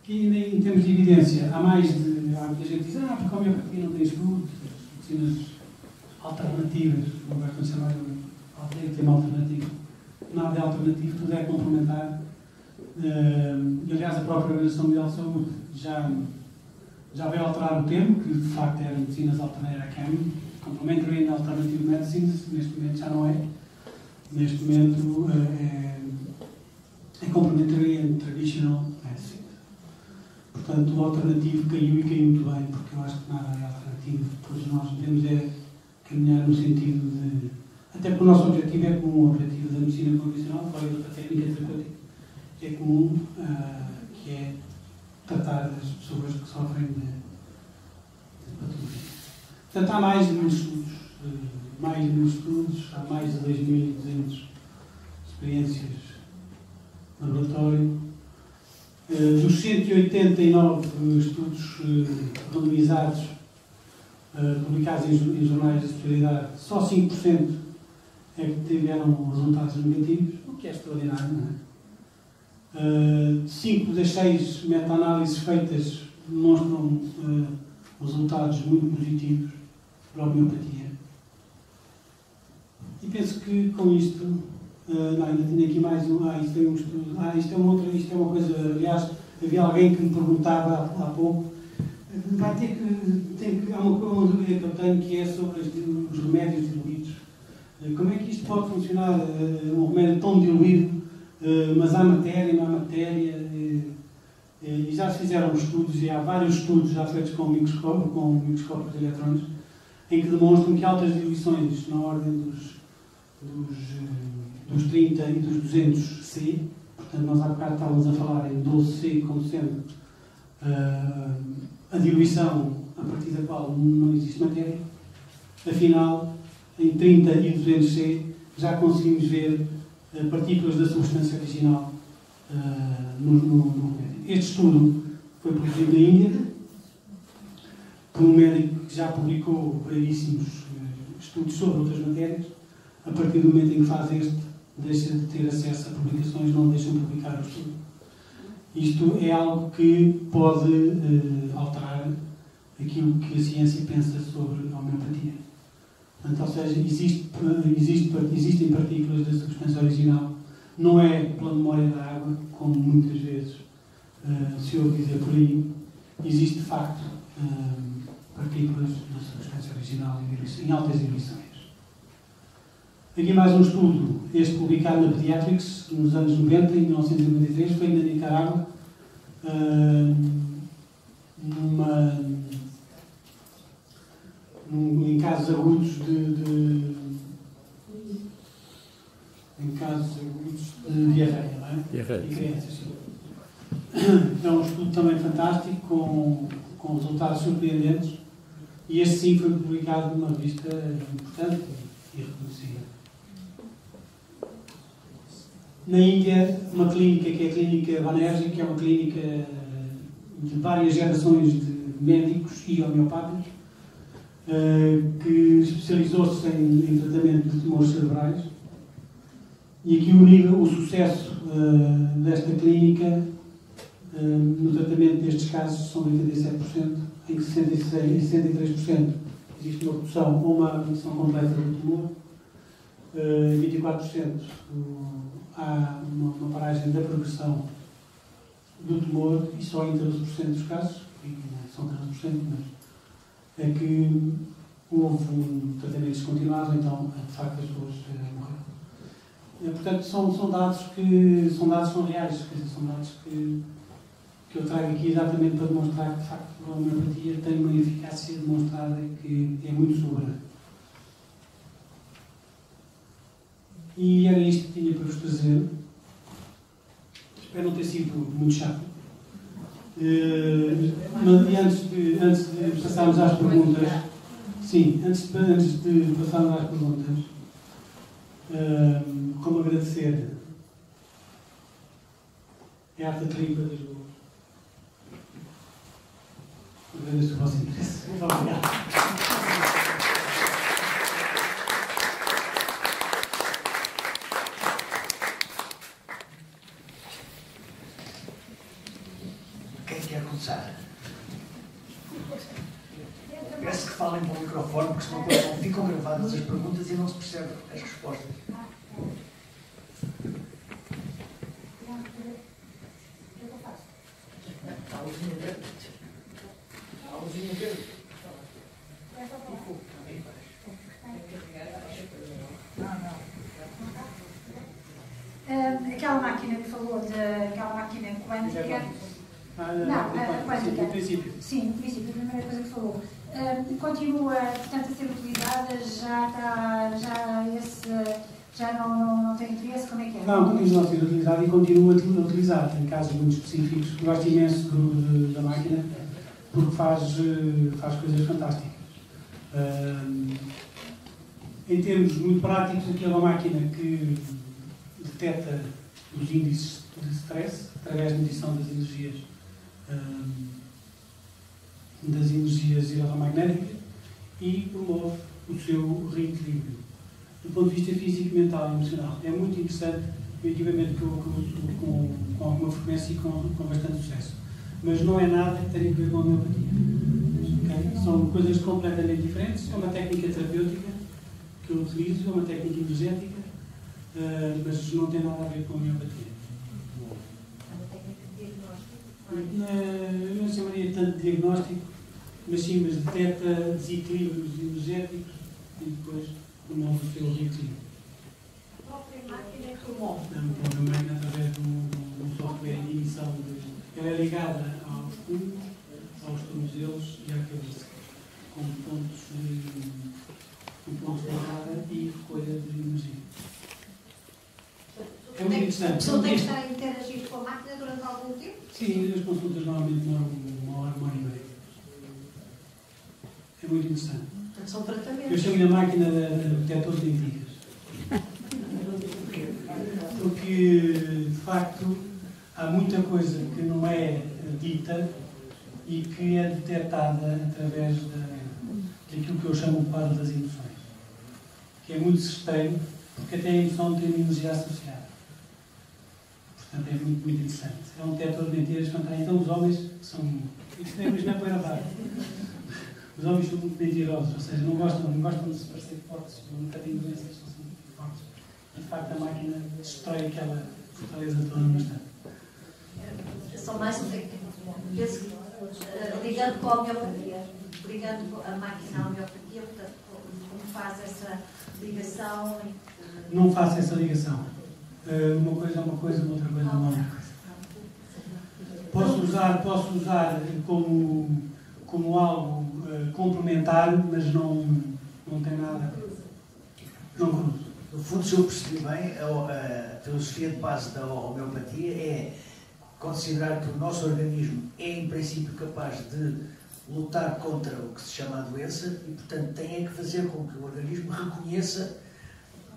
Aqui, em termos de evidência, há muita gente que diz, porque a homeopatia não tem estudo, as medicinas alternativas, não gosto de chamar de tema alternativo. Nada é alternativo, tudo é complementar. E aliás, a própria Organização Mundial de Saúde já veio alterar o termo, que de facto era medicinas alternativas, complementary and alternative medicines, neste momento já não é. Neste momento é complementary and traditional medicine. Portanto, o alternativo caiu e caiu muito bem, porque eu acho que nada é alternativo. Todos nós devemos caminhar no sentido de... Até porque o nosso objetivo é comum, o objetivo da medicina convencional, fora da técnica terapêutica, é comum, que é tratar as pessoas que sofrem de patologia. Portanto, há mais de 1000 estudos, há mais de 2.200 experiências no laboratório. Dos 189 estudos randomizados publicados em jornais de especialidade, só 5% é que tiveram resultados negativos, o que é extraordinário, não é? 5 das 6 meta-análises feitas demonstram resultados muito positivos para a homeopatia. E penso que com isto, ainda tenho aqui mais um, isto é um estudo, isto é uma coisa, aliás, havia alguém que me perguntava há pouco, vai ter que há uma dúvida que eu tenho, que é sobre os remédios diluídos. Como é que isto pode funcionar, um remédio tão diluído, mas há matéria, não há matéria, e já se fizeram estudos, e há vários estudos já feitos com microscópios de eletrões, em que demonstram que altas diluições na ordem dos 30 e dos 200 C, portanto nós há bocado estávamos a falar em 12 C como sendo a diluição a partir da qual não existe matéria, afinal em 30 e 200 C já conseguimos ver partículas da substância original no remédio. Este estudo foi produzido na Índia por um médico que já publicou variedíssimos estudos sobre outras matérias. A partir do momento em que faz este, deixa de ter acesso a publicações, não deixam de publicar o estudo. Isto é algo que pode alterar aquilo que a ciência pensa sobre a homeopatia. Portanto, ou seja, existem partículas da substância original. Não é pela memória da água, como muitas vezes se ouve dizer por aí. Existe, de facto, partículas da substância original em altas diluições. Aqui mais um estudo, este publicado na Pediatrics, nos anos 90, em 1993, foi na Nicarágua, em casos agudos de diarreia, não é? Diarreia. E crianças, sim. É um estudo também fantástico, com resultados surpreendentes, e este sim foi publicado numa revista importante e reconhecida. Na Índia, uma clínica que é a Clínica Banerjee, que é uma clínica de várias gerações de médicos e homeopatas, que especializou-se em tratamento de tumores cerebrais. E aqui o sucesso desta clínica No tratamento destes casos são 87%, em que 63% existe uma redução ou uma redução completa do tumor, 24% há uma paragem da progressão do tumor e só em 13% dos casos, e são 13%, mas é que houve um tratamento descontinuado, então de facto as pessoas morreram. Portanto, são dados que são reais, quer dizer, são dados que eu trago aqui exatamente para demonstrar que de facto a homeopatia tem uma eficácia demonstrada que é muito soberana. E era isto que tinha para vos trazer. Espero não ter sido muito chato. E antes de passarmos às perguntas, antes de passarmos às perguntas, como agradecer a Arte Trimpa das Boas. Agradeço o vosso interesse. Muito obrigado. Quem quer começar? Peço que falem para o microfone, porque senão não ficam gravadas as perguntas e não se percebe as respostas. Aquela máquina que falou, aquela máquina quântica. Não, a quântica. No princípio. Sim, no princípio, a primeira coisa que falou. Continua, portanto, a ser utilizada, já não tem interesse, como é que é? Não, continua a ser utilizada e continua a utilizar. Em casos muito específicos, gosto imenso da máquina, porque faz coisas fantásticas. Em termos muito práticos, aqui é uma máquina que detecta os índices de stress através da medição das energias eletromagnéticas e promove o seu reequilíbrio. Do ponto de vista físico, mental e emocional. É muito interessante, um equipamento que eu uso com alguma frequência e com bastante sucesso. Mas não é nada que tenha a ver com a homeopatia. Okay? São coisas completamente diferentes. É uma técnica terapêutica que eu utilizo, é uma técnica energética, mas não tem nada a ver com a homeopatia. É uma técnica de diagnóstico? Eu não chamaria tanto de diagnóstico, mas detecta desequilíbrios energéticos e depois promove o seu reequilíbrio. A própria máquina é que promove? Também através de um software de emissão de... Ela é ligada aos pulmões, aos tornozelos e à cabeça, com pontos de entrada e recolha de energia. É muito interessante. A pessoa tem que estar a interagir com a máquina durante algum tempo? Sim, as consultas normalmente demoram uma hora e meia. É muito interessante. Portanto, são tratamentos. Eu chamo-lhe a máquina de detector de mentiras. Porque, de facto, há muita coisa que não é dita e que é detectada através daquilo que eu chamo o quadro das emoções. Que é muito certeiro, porque até a emoção tem uma energia associada. Portanto, é muito, muito interessante. É um detector de mentiras fantástico. Então, os homens são... Isto não é para errar. Os homens são muito mentirosos, ou seja, não gostam de se parecer fortes, nunca têm doenças, são muito fortes. E, de facto, a máquina destrói aquela fortaleza toda no instante. Só mais um pouquinho. Ligando com a homeopatia, ligando a máquina à homeopatia, portanto, como faz essa ligação? Não faço essa ligação. Uma coisa é uma coisa, outra coisa é outra coisa. Posso usar como algo complementar, mas não tem nada. Não cruzo. No fundo, se eu percebi bem, a filosofia de base da homeopatia é considerar que o nosso organismo é, em princípio, capaz de lutar contra o que se chama a doença e, portanto, tem que fazer com que o organismo reconheça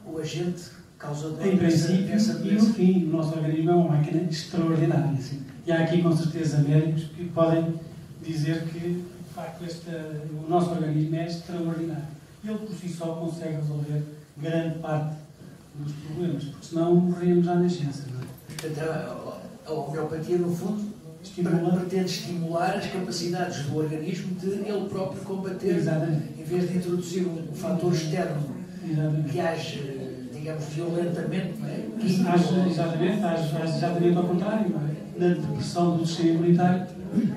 o agente causador Em princípio, dessa e doença. no fim, o nosso organismo é uma máquina extraordinária. Assim. E há aqui, com certeza, médicos que podem dizer que, de facto, o nosso organismo é extraordinário. Ele, por si só, consegue resolver grande parte dos problemas, porque senão morríamos à nascença, não é? Portanto, a homeopatia, no fundo, pretende estimular as capacidades do organismo de ele próprio combater, em vez de introduzir um fator externo que age, digamos, violentamente, não é? Age exatamente ao contrário, não é? Na depressão do sistema imunitário,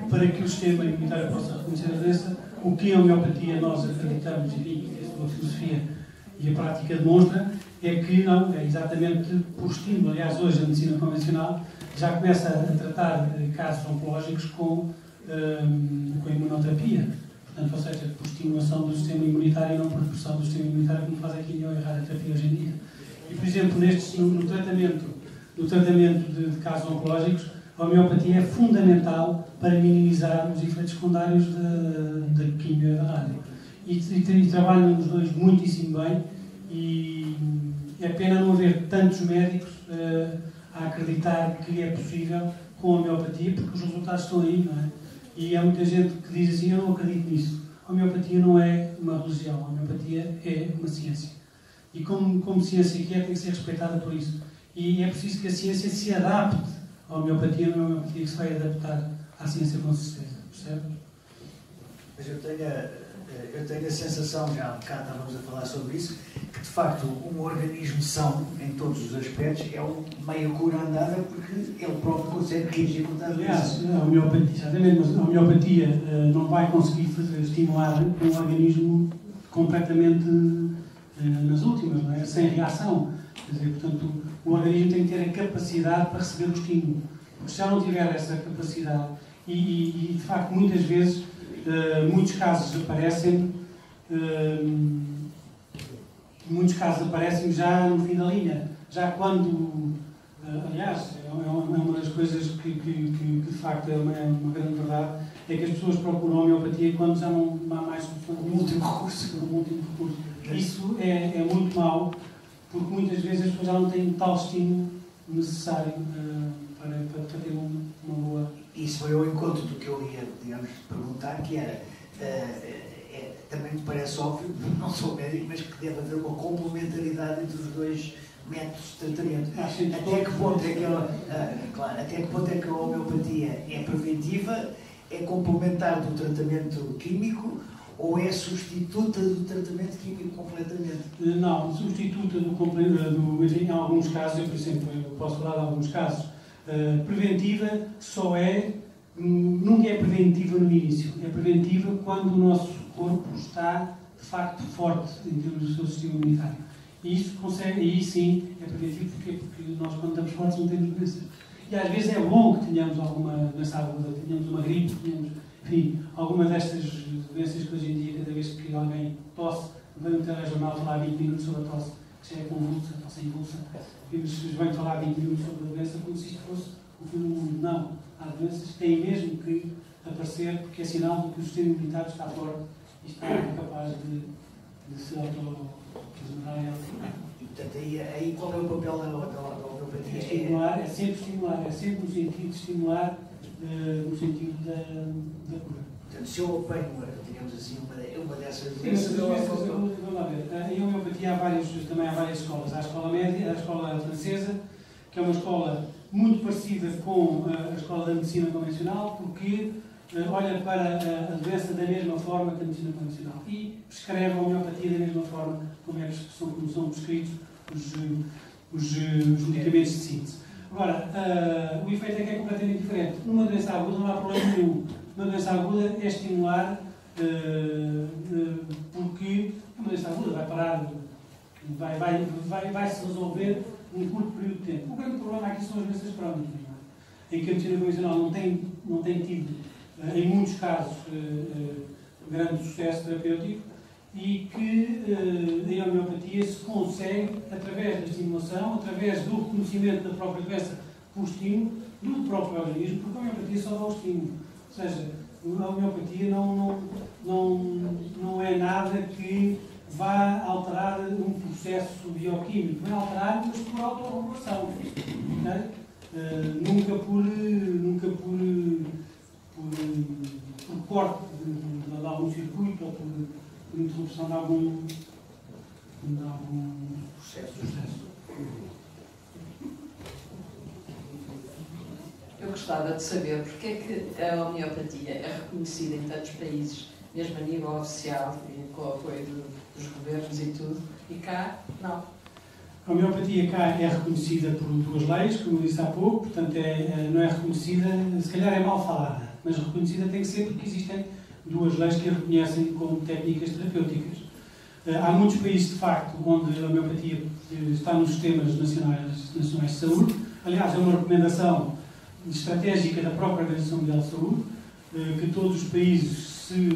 para que o sistema imunitário possa reconhecer a doença, o que a homeopatia nós acreditamos, e a filosofia e a prática demonstra, é que não, é exatamente por estímulo. Aliás, hoje a medicina convencional já começa a tratar casos oncológicos com a imunoterapia. Portanto, ou seja, por estimulação do sistema imunitário e não por depressão do sistema imunitário, como faz aqui a radioterapia hoje em dia. E, por exemplo, no tratamento de casos oncológicos, a homeopatia é fundamental para minimizar os efeitos secundários da quimio e da rádio. E trabalham os dois muitíssimo bem, e é pena não haver tantos médicos a acreditar que é possível com a homeopatia, porque os resultados estão aí, não é? E há muita gente que diz assim: eu não acredito nisso. A homeopatia não é uma religião, a homeopatia é uma ciência. E como ciência que é, tem que ser respeitada por isso. E é preciso que a ciência se adapte à homeopatia, não é a homeopatia que se vai adaptar à ciência com certeza, percebe? Mas eu tenho a sensação, já há bocado estávamos a falar sobre isso, que de facto um organismo são, em todos os aspectos, é um meio cura andada, porque ele próprio consegue reagir contra a doença. Aliás, a homeopatia, exatamente, mas a homeopatia não vai conseguir estimular um organismo completamente nas últimas, não é? Sem reação. Quer dizer, portanto, o organismo tem que ter a capacidade para receber o estímulo. Porque se já não tiver essa capacidade, e de facto muitas vezes muitos casos aparecem já no fim da linha, já quando, aliás, é uma das coisas que de facto é uma grande verdade, é que as pessoas procuram a homeopatia quando já não há mais solução, no último recurso. Isso é muito mau, porque muitas vezes as pessoas já não têm tal estímulo necessário para ter uma boa... Isso foi ao encontro do que eu ia, digamos, perguntar, que era, também me parece óbvio, não sou médico, mas que deve haver uma complementaridade entre os dois métodos de tratamento. Até que ponto é que a homeopatia é preventiva, é complementar do tratamento químico, ou é substituta do tratamento químico completamente? Não, substituta em alguns casos, eu, por exemplo, eu posso falar de alguns casos. Preventiva só nunca é preventiva no início, é preventiva quando o nosso corpo está de facto forte em termos do seu sistema imunitário. E isso consegue, e aí sim é preventivo, porque nós quando estamos fortes não temos doenças. E às vezes é bom que tenhamos alguma doença aguda, tenhamos uma gripe, tenhamos, enfim, alguma destas doenças que hoje em dia, cada vez que alguém tosse, vem no telejornal falar 20 minutos sobre a tosse, que já é convulsa, tosse invulsa, e vem falar 20 minutos sobre a doença como se isto fosse o fim do mundo. Não. Há doenças que têm mesmo que aparecer, porque é sinal de que o sistema imunitário está forte e está capaz de se auto-regenerar. Portanto, aí qual é o papel da homeopatia? É sempre no sentido de estimular, no sentido da cura. Portanto, se eu apanho, digamos assim, uma dessas doenças... Vamos lá ver. Em homeopatia também há várias escolas. Há a escola média, a escola francesa, que é uma escola muito parecida com a escola da medicina convencional, porque olha para a doença da mesma forma que a medicina convencional e prescreve a homeopatia da mesma forma como são prescritos os medicamentos de síntese. Agora, o efeito é que é completamente diferente. Numa doença aguda não há problema nenhum. Uma doença aguda é estimular, porque uma doença aguda vai parar, vai se resolver num curto período de tempo. O grande problema aqui são as doenças crónicas, em que a medicina convencional não tem tido, em muitos casos, grande sucesso terapêutico, e que em homeopatia se consegue, através da estimulação, através do reconhecimento da própria doença por estímulo, do próprio organismo, porque a homeopatia só dá o estímulo. Ou seja, a homeopatia não é nada que vá alterar um processo bioquímico. Vai alterar, mas por autorregulação. Okay? Nunca por corte de algum circuito ou por interrupção de algum processo. Eu gostava de saber porque é que a homeopatia é reconhecida em tantos países, mesmo a nível oficial, e com o apoio dos governos e tudo, e cá não. A homeopatia cá é reconhecida por 2 leis, como eu disse há pouco, portanto não é reconhecida, se calhar é mal falada, mas reconhecida tem que ser porque existem 2 leis que a reconhecem como técnicas terapêuticas. Há muitos países, de facto, onde a homeopatia está nos sistemas nacionais de saúde. Aliás, é uma recomendação estratégica da própria Organização Mundial de Saúde, que todos os países se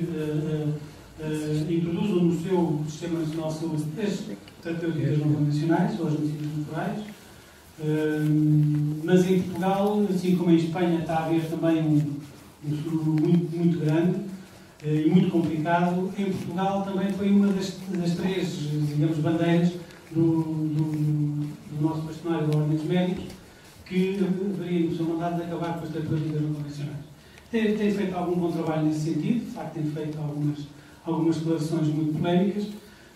introduzam no seu Sistema Nacional de Saúde as terapêuticas não convencionais, ou as medicinas naturais. Mas em Portugal, assim como em Espanha, está a haver também um estudo muito grande e muito complicado. Em Portugal também foi uma das 3, digamos, bandeiras do nosso bastonário da Ordem dos Médicos, que haveria no seu mandato de acabar com as terapêuticas não convencionais. Tem feito algum bom trabalho nesse sentido, de facto tem feito algumas declarações muito polémicas,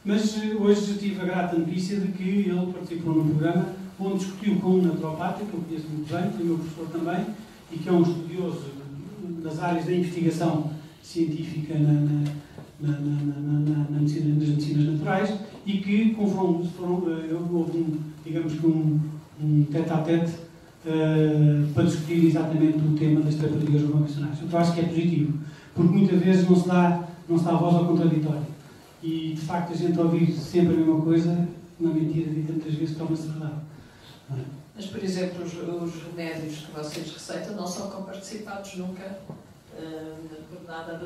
mas hoje tive a grata notícia de que ele participou num programa onde discutiu com um naturopata, que eu conheço muito bem, que é o meu professor também, e que é um estudioso das áreas da investigação científica nas medicinas naturais, e que houve um tete-a-tete para discutir exatamente o tema das terapêuticas não convencionais. Eu acho que é positivo, porque muitas vezes não se dá voz ao contraditório. E, de facto, a gente ouvir sempre a mesma coisa, uma mentira, tantas vezes torna-se verdade. Não é? Mas, por exemplo, os remédios que vocês receitam não são comparticipados nunca por nada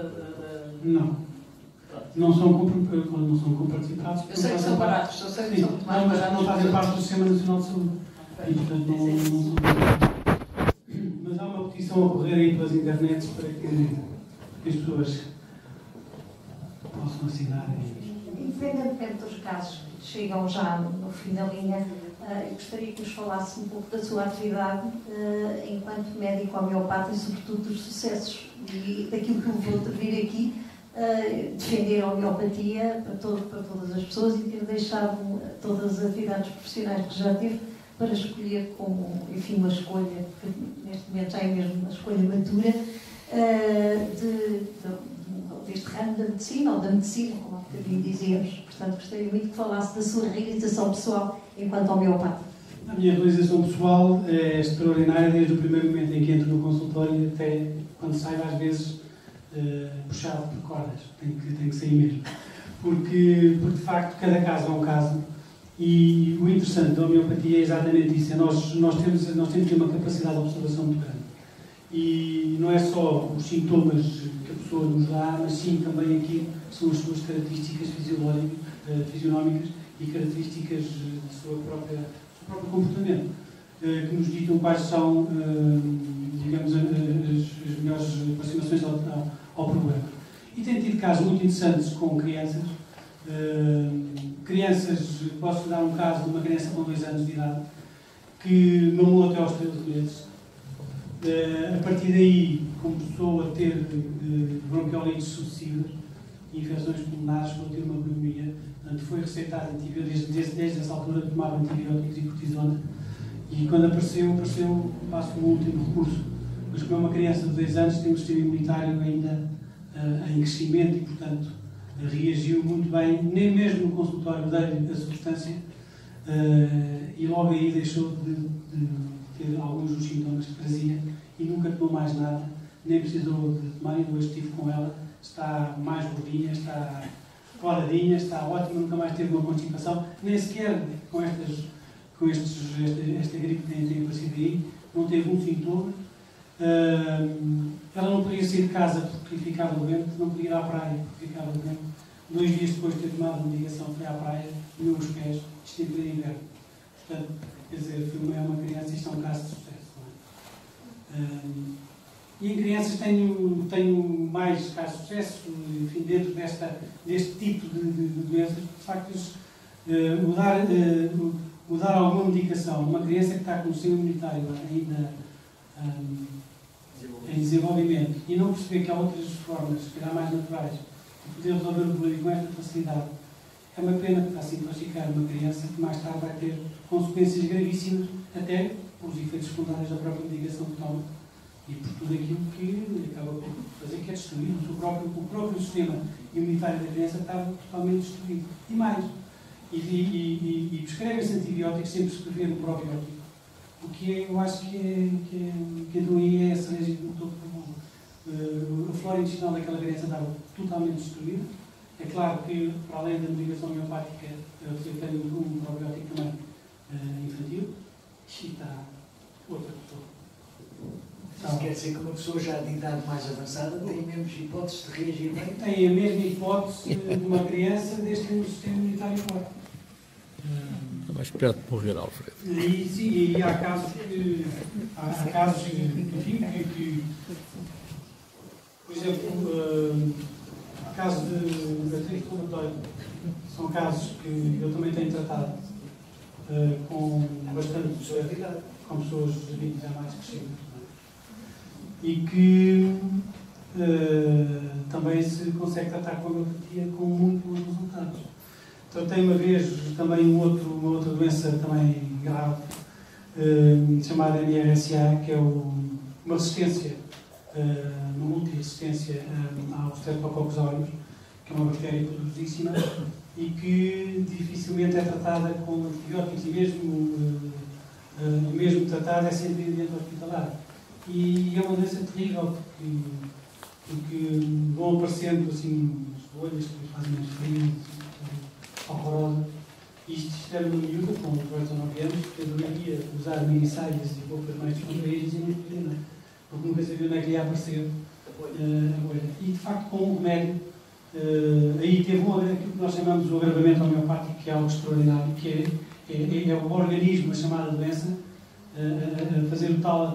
Não são comparticipados. Eu sei que são baratos, eu sei que são muito mais baratos. Não fazem parte do Sistema Nacional de Saúde. E, portanto, não. Mas há uma petição a correr aí pelas internets para que as pessoas possam assinar. Independentemente dos casos que chegam já no fim da linha, eu gostaria que nos falasse um pouco da sua atividade enquanto médico homeopata e, sobretudo, dos sucessos e daquilo que eu vou vir aqui defender a homeopatia para todas as pessoas e ter deixado todas as atividades profissionais que já teve para escolher como, enfim, uma escolha, que neste momento já é mesmo uma escolha madura, deste ramo da medicina, ou da medicina, como há bocadinho dizíamos. Portanto, gostaria muito que falasse da sua realização pessoal enquanto homeopata. A minha realização pessoal é extraordinária desde o primeiro momento em que entro no consultório até quando saio, às vezes, puxado por cordas. Tem que sair mesmo. Porque, de facto, cada caso é um caso. E o interessante da homeopatia é exatamente isso. Nós temos uma capacidade de observação muito grande. E não é só os sintomas que a pessoa nos dá, mas sim também aquilo que são as suas características fisionómicas e características do seu próprio comportamento, que nos ditam quais são, digamos, as melhores aproximações ao problema. E tem tido casos muito interessantes com crianças. Posso dar um caso de uma criança com 2 anos de idade que mamou até aos 13 meses. A partir daí começou a ter bronquiolites sucessivas, infecções pulmonares, chegou a ter uma pneumonia. Portanto, foi receitado antibióticos, desde essa altura tomava antibióticos e cortisona. E quando apareceu passo o último recurso. Mas como é uma criança de 2 anos, tem um sistema imunitário ainda em crescimento e, portanto, reagiu muito bem, nem mesmo no consultório dei-lhe a substância e logo aí deixou de ter alguns dos sintomas que trazia e nunca tomou mais nada, nem precisou de tomar, e hoje estive com ela, está mais gordinha, está floradinha, está ótima, nunca mais teve uma constipação, nem sequer com esta gripe que tem aparecido aí, não teve um sintoma. Ela não podia sair de casa porque ficava doente, não podia ir à praia porque ficava doente. 2 dias depois de ter tomado uma ligação, foi à praia, comeu os pés, isto em pleno inverno. Portanto, quer dizer, é uma criança, isto é um caso de sucesso. Não é? E em crianças tenho mais casos de sucesso, enfim, dentro deste tipo de doenças, de facto, o dar alguma medicação a uma criança que está com o sistema imunitário ainda em desenvolvimento e não perceber que há outras formas, se calhar mais naturais, de poder resolver o problema com esta facilidade, é uma pena assim classificar uma criança que mais tarde vai ter consequências gravíssimas, até pelos efeitos secundários da própria medicação que toma, e por tudo aquilo que acaba por fazer, que é destruído. O próprio sistema imunitário da criança estava totalmente destruído. E mais, e prescrevem-se antibióticos sem prescrever um probiótico. O que é, eu acho que então aí é a cereja do topo do bolo. A flora intestinal daquela criança estava totalmente destruída. É claro que, para além da medicação homeopática, eu tenho um probiótico também infantil, e está outra pessoa. Isso quer dizer que uma pessoa já de idade mais avançada tem menos hipóteses de reagir bem? Tem a mesma hipótese de uma criança desde que tem um sistema imunitário forte. É mais perto de morrer, Alfredo. E há casos que, por exemplo, casos de artrite reumatoide, são casos que eu também tenho tratado com bastante sucesso, com pessoas de 20 anos mais crescidas, e que também se consegue tratar com a homeopatia com muito bons resultados. Então, tem uma vez também uma outra doença também grave, chamada MRSA, que é uma resistência, uma multiresistência ao Streptococcus aureus, que é uma bactéria poderosíssima e que dificilmente é tratada com antibióticos, e mesmo tratada é sempre em ambiente hospitalar. E é uma doença terrível, porque vão aparecendo assim as bolhas que fazem as feridas, horrorosa. Isto era uma miúda com 8 ou 9 anos, que adoraria usar mini-saias e roupas mais descontraídas e não podia, não é? Porque nunca sabia onde é que ia aparecer a bolha. E de facto, com um remédio, aí teve aquilo que nós chamamos de agravamento homeopático, que é algo extraordinário, que é o organismo, a chamada doença,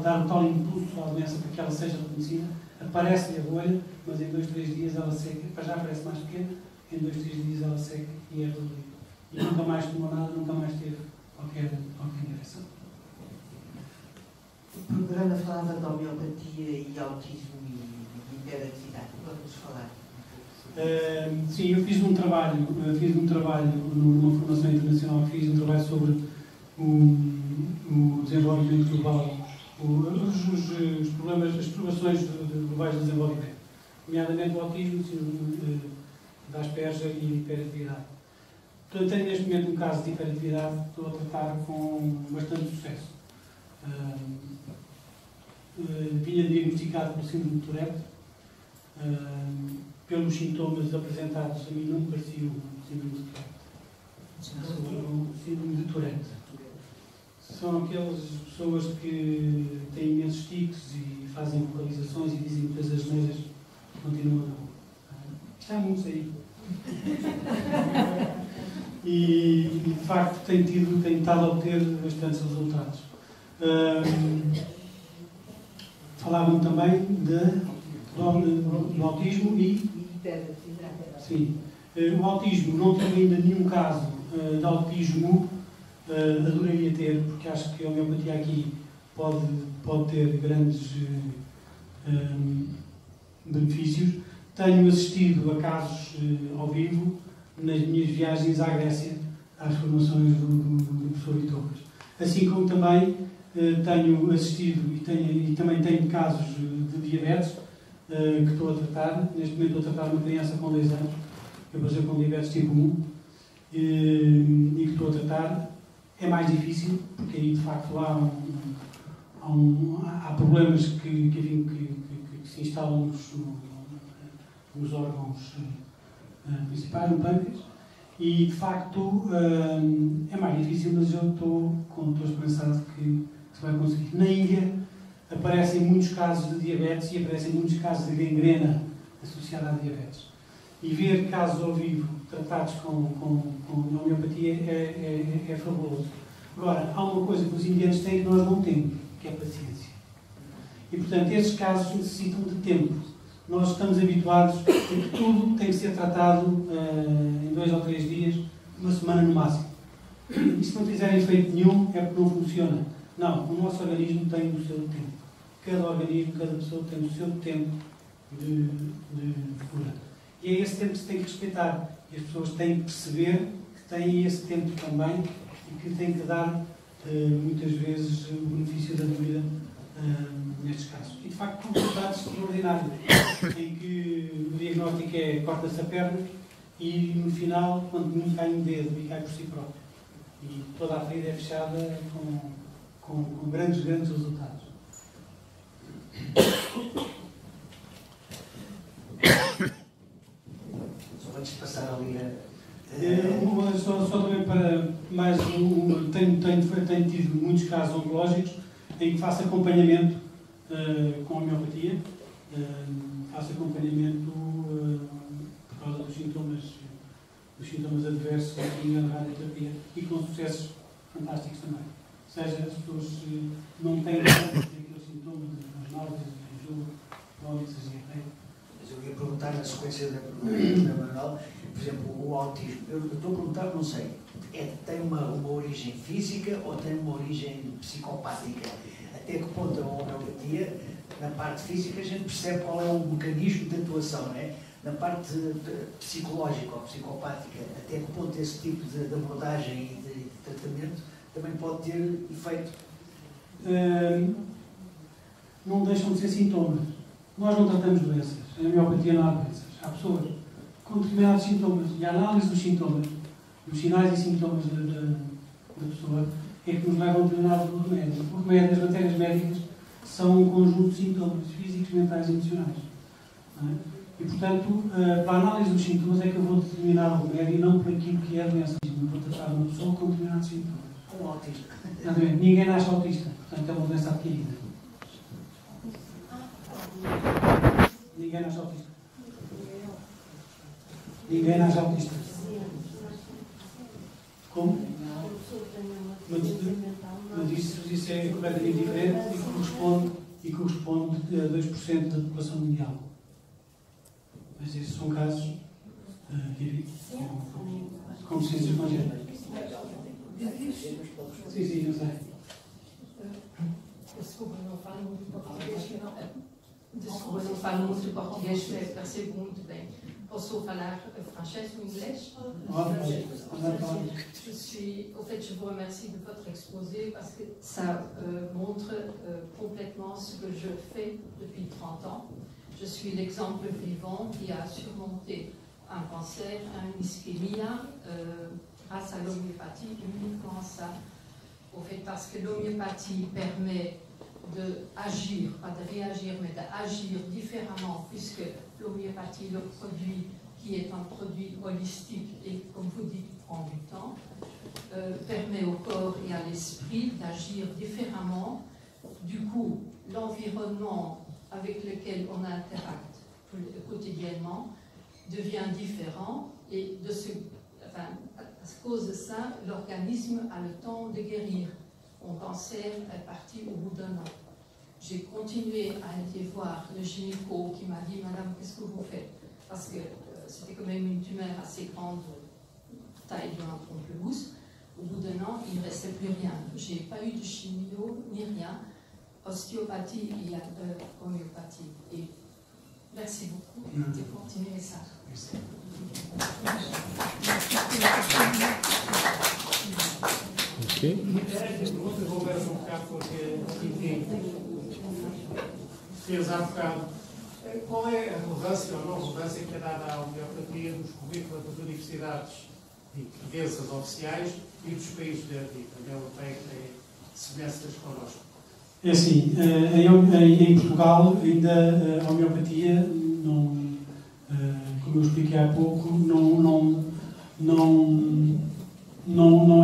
dar o tal impulso à doença para que ela seja reconhecida. Aparece-lhe a bolha, mas em 2, 3 dias ela seca, já aparece mais pequena, em 2, 3 dias ela seca e é resolvida. E nunca mais tomou nada, nunca mais teve qualquer interação. O programa falava de homeopatia e autismo e hiperatividade. Vamos falar. Sim, eu fiz um trabalho numa formação internacional, fiz um trabalho sobre o desenvolvimento global, os problemas, as perturbações globais do desenvolvimento, nomeadamente o autismo, da Asperger e a hiperatividade. Portanto, tenho neste momento um caso de hiperatividade que estou a tratar com bastante sucesso. Vinha diagnosticado pelo síndrome de Tourette. Pelos sintomas apresentados, a mim não me parecia o síndrome de Tourette. O síndrome de Tourette. São aquelas pessoas que têm imensos tiques e fazem vocalizações e dizem muitas asneiras e continuam na rua. Isto há muitos aí. E de facto tenho estado a obter bastantes resultados. Falavam também do autismo e... Sim. O autismo, não tenho ainda nenhum caso de autismo, adoraria ter, porque acho que a homeopatia aqui pode ter grandes benefícios. Tenho assistido a casos ao vivo nas minhas viagens à Grécia, às formações do professor Vitocas. Assim como também tenho assistido e também tenho casos de diabetes que estou a tratar. Neste momento estou a tratar uma criança com 2 anos, que apareceu com diabetes tipo 1, e que estou a tratar. É mais difícil, porque aí de facto há problemas que se instalam nos órgãos principais, no pâncreas, e de facto é mais difícil, mas eu estou esperançado que se vai conseguir. Na Índia aparecem muitos casos de diabetes e aparecem muitos casos de gangrena associada à diabetes. E ver casos ao vivo tratados com homeopatia é fabuloso. Agora, há uma coisa que os indianos têm que nós não temos, que é paciência. E, portanto, esses casos necessitam de tempo. Nós estamos habituados a que tudo tem que ser tratado em 2 ou 3 dias, uma semana no máximo. E se não fizerem efeito nenhum, é porque não funciona. Não, o nosso organismo tem o seu tempo. Cada organismo, cada pessoa tem o seu tempo de cura. E é esse tempo que se tem que respeitar. E as pessoas têm que perceber que têm esse tempo também e que têm que dar, muitas vezes, o benefício da dúvida nestes casos. E de facto são resultados extraordinários, em que o diagnóstico é corta-se a perna e no final, quando não cai um dedo e cai por si próprio. E toda a ferida é fechada com grandes resultados. Só antes de passar ali só também para mais tenho tido muitos casos oncológicos em que faço acompanhamento com homeopatia, faço acompanhamento por causa dos sintomas adversos da radioterapia e com sucessos fantásticos também. Ou seja, as pessoas não têm aqueles sintomas das náuseas, do enjoo, vômitos, diarreia. Mas eu ia perguntar na sequência da pergunta da Manuel, por exemplo, o autismo. Eu estou a perguntar, não sei, tem uma origem física ou tem uma origem psicopática? Até que ponto a homeopatia, na parte física, a gente percebe qual é o mecanismo de atuação, não é? Na parte psicológica ou psicopática, até que ponto esse tipo de abordagem e de tratamento também pode ter efeito? Não deixam de ser sintomas. Nós não tratamos doenças. A homeopatia não há doenças. Há pessoas com determinados sintomas e a análise dos sintomas, dos sinais e sintomas da pessoa, é que nos levam a determinado remédio. O remédio, as matérias médicas, são um conjunto de sintomas físicos, mentais e emocionais. Não é? E, portanto, para a análise dos sintomas é que eu vou determinar o remédio e não por aquilo que é a doença. Eu vou tratar uma pessoa com determinados sintomas. Um autista. Ninguém nasce autista. Portanto, é uma doença adquirida. Ninguém nasce autista. Ninguém nasce autista. Como? Mas isso é completamente diferente e corresponde a 2% da população mundial. Mas esses são casos com ciências congênitas. Sim, eu sei. Desculpa, não falo muito português, Desculpa, não falo muito português, mas percebo muito bem. Posso falar français ou inglês? Au fait, je vous remercie de votre exposé parce que ça montre complètement ce que je fais depuis 30 ans. Je suis l'exemple vivant qui a surmonté un cancer, une ischémie grâce à l'homéopathie, uniquement ça. Au fait, parce que l'homéopathie permet d'agir, pas de réagir, mais d'agir différemment, puisque l'homéopathie, le produit qui est un produit holistique et, comme vous dites, prend du temps, permet au corps et à l'esprit d'agir différemment. Du coup, l'environnement avec lequel on interacte quotidiennement devient différent et à cause de ça, l'organisme a le temps de guérir. Mon cancer est parti au bout d'un an. J'ai continué à aller voir le gynéco qui m'a dit « Madame, qu'est-ce que vous faites ?» Parce que c'était quand même une tumeur assez grande, taille d'un pamplemousse. Au bout d'un an, il ne restait plus rien. Je n'ai pas eu de chimio ni rien. Ostéopathie et homéopathie. Et merci beaucoup de continuer ça. Merci. Ok. Vou conversar um bocado com o que fez há bocado. Qual é a relevância ou não relevância que é dada à homeopatia nos currículos das universidades portuguesas oficiais e dos países da União Europeia que têm semelhanças connosco? É assim, em Portugal ainda a homeopatia, como eu expliquei há pouco, não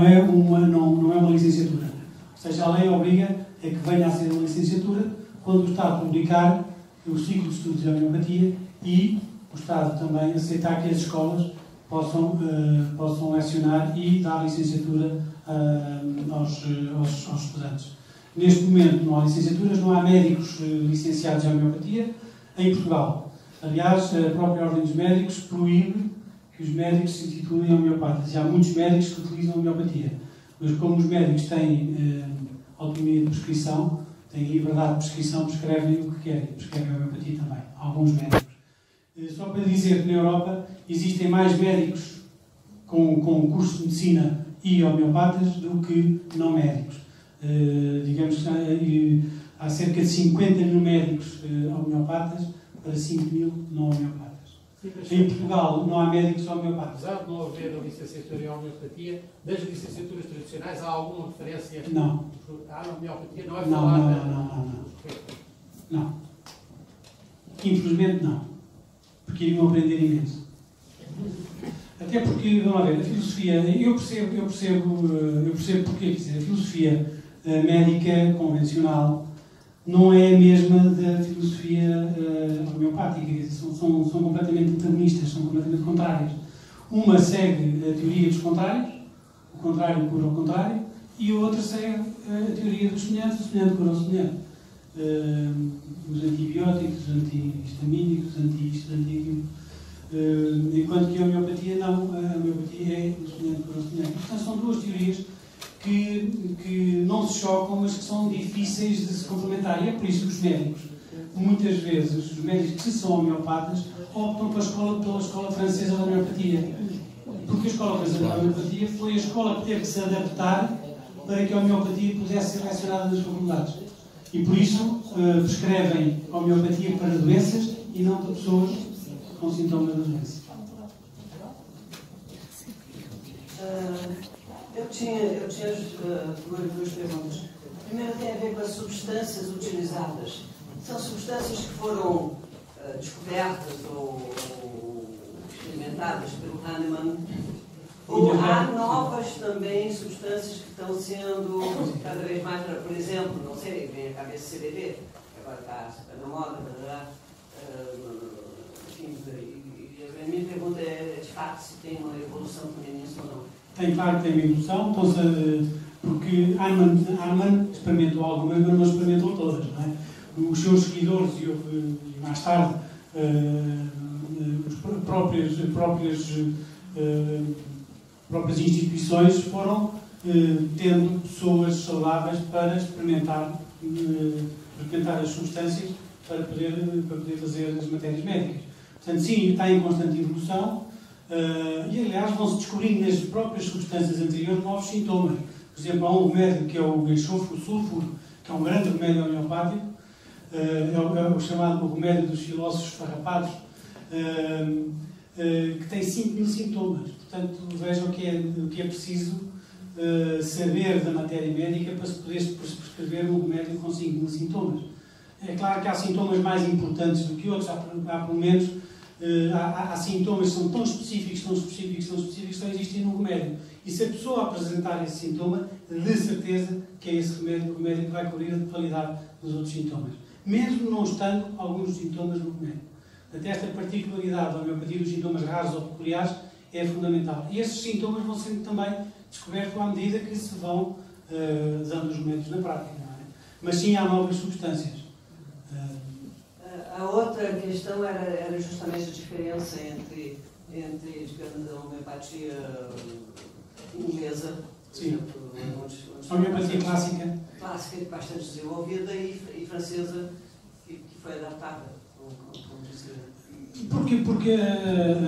é uma licenciatura. Ou seja, a lei obriga a que venha a ser uma licenciatura quando o Estado publicar o ciclo de estudos de homeopatia e o Estado também aceitar que as escolas possam lecionar e dar licenciatura aos estudantes. Neste momento não há licenciaturas, não há médicos licenciados em homeopatia em Portugal. Aliás, a própria Ordem dos Médicos proíbe que os médicos se intitulem homeopatas. E há muitos médicos que utilizam homeopatia. Mas como os médicos têm autonomia de prescrição, têm liberdade de prescrição, prescrevem o que querem. Prescrevem a homeopatia também. Alguns médicos. Só para dizer que na Europa existem mais médicos com curso de medicina e homeopatas do que não médicos. Digamos que há cerca de 50 mil médicos homeopatas para 5 mil não homeopatas. Em Portugal não há médicos homeopatas. Apesar de não haver a licenciatura em homeopatia, das licenciaturas tradicionais há alguma referência? Não. A homeopatia não é falada? Não. Infelizmente não. Porque iriam aprender imenso. Até porque, vamos lá ver, a filosofia, eu percebo porque, quer dizer, a filosofia médica convencional não é a mesma da filosofia homeopática, quer dizer, são completamente antagonistas, são completamente contrárias. Uma segue a teoria dos contrários, o contrário cura o contrário, e a outra segue a teoria dos semelhantes, o semelhante cura o semelhante. Os antibióticos, os antihistamínicos, os anti-isto, anti-aquilo. Enquanto que a homeopatia não, a homeopatia é o semelhante cura o semelhante. Portanto, são duas teorias que não se chocam, mas que são difíceis de se complementar. E é por isso que os médicos, muitas vezes, os médicos que são homeopatas, optam pela escola francesa da homeopatia. Porque a escola francesa da homeopatia foi a escola que teve que se adaptar para que a homeopatia pudesse ser selecionada nas faculdades. E por isso prescrevem homeopatia para doenças e não para pessoas com sintomas da doença. Eu tinha duas perguntas. Primeiro tem a ver com as substâncias utilizadas. São substâncias que foram descobertas ou experimentadas pelo Hahnemann? Ou há novas também substâncias que estão sendo cada vez mais, por exemplo, não sei, vem a cabeça CBD, que agora está super na moda, enfim, a minha pergunta é, de fato, se tem uma evolução também nisso ou não. Tem, claro que tem uma evolução, porque Hahnemann experimentou algumas, mas não experimentou todas, não é? Os seus seguidores e mais tarde as próprias instituições foram tendo pessoas saudáveis para experimentar as substâncias para poder fazer as matérias médicas. Portanto, sim, está em constante evolução. E, aliás, vão-se descobrindo nas próprias substâncias anteriores novos sintomas. Por exemplo, há um remédio que é o enxofre, o sulfuro, que é um grande remédio homeopático, é o chamado remédio dos filósofos farrapados, que tem 5 mil sintomas. Portanto, vejam o que é preciso saber da matéria médica para se poder prescrever um remédio com 5 mil sintomas. É claro que há sintomas mais importantes do que outros, há pelo menos há sintomas que são tão específicos, que só existem no remédio. E se a pessoa apresentar esse sintoma, de certeza que é esse remédio, o remédio que vai cobrir a totalidade dos outros sintomas. Mesmo não estando alguns sintomas no remédio. Até esta particularidade da homeopatia dos sintomas raros ou peculiares é fundamental. E esses sintomas vão sendo também descobertos à medida que se vão usando os remédios na prática. Não é? Mas sim, há novas substâncias. A outra questão era justamente a diferença entre digamos, a homeopatia inglesa, por exemplo, a homeopatia clássica, bastante desenvolvida, e francesa, que foi adaptada, Porque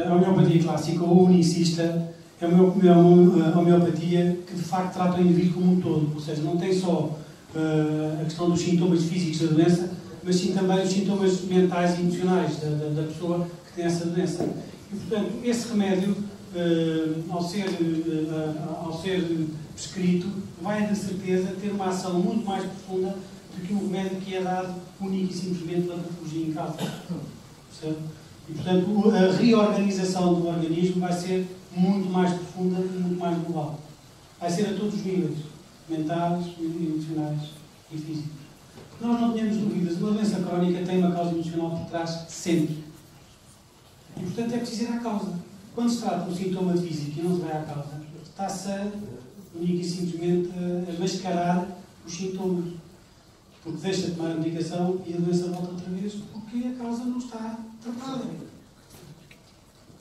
a homeopatia clássica ou unicista é uma homeopatia que de facto trata o indivíduo como um todo, ou seja, não tem só a questão dos sintomas físicos da doença, mas sim também os sintomas mentais e emocionais da pessoa que tem essa doença. E, portanto, esse remédio, ao ser prescrito, vai, de certeza, ter uma ação muito mais profunda do que um remédio que é dado único e simplesmente pela patologia em causa. Percebe? E, portanto, a reorganização do organismo vai ser muito mais profunda e muito mais global. Vai ser a todos os níveis, mentais, emocionais e físicos. Nós não temos dúvidas, uma doença crónica tem uma causa emocional por trás sempre. E, portanto, é preciso ir à causa. Quando se trata de um sintoma físico e não se vai à causa, está-se única e simplesmente a mascarar os sintomas. Porque deixa de tomar a medicação e a doença volta outra vez porque a causa não está tratada.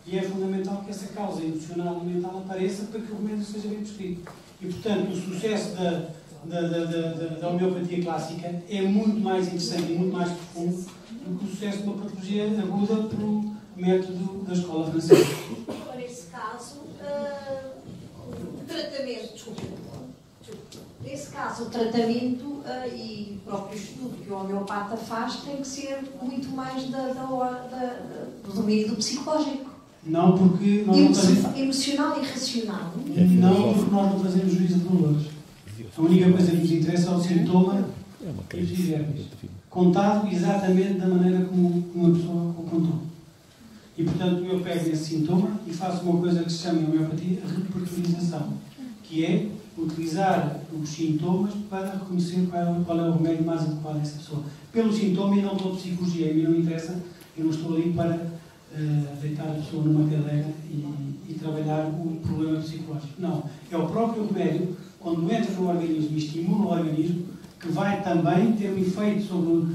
E é fundamental que essa causa emocional e mental apareça para que o remédio seja bem prescrito. E, portanto, o sucesso da homeopatia clássica é muito mais interessante e muito mais profundo do que o sucesso de uma patologia aguda pelo método da escola francesa. Nesse caso, o tratamento, nesse caso, caso, o tratamento e o próprio estudo que o homeopata faz tem que ser muito mais do domínio do psicológico. Não porque nós não fazemos... Emocional e racional. Não porque nós não fazemos juízo de valores. A única coisa que nos interessa é o sintoma e os exames, contado exatamente da maneira como uma pessoa o contou. E, portanto, eu pego esse sintoma e faço uma coisa que se chama em homeopatia a repertorização, que é utilizar os sintomas para reconhecer qual é o remédio mais adequado a essa pessoa. Pelo sintoma e não pela psicologia. A mim não me interessa, eu não estou ali para deitar a pessoa numa cadeira e trabalhar o problema psicológico. Não. É o próprio remédio, quando entra no organismo e estimula o organismo, que vai também ter um efeito sobre o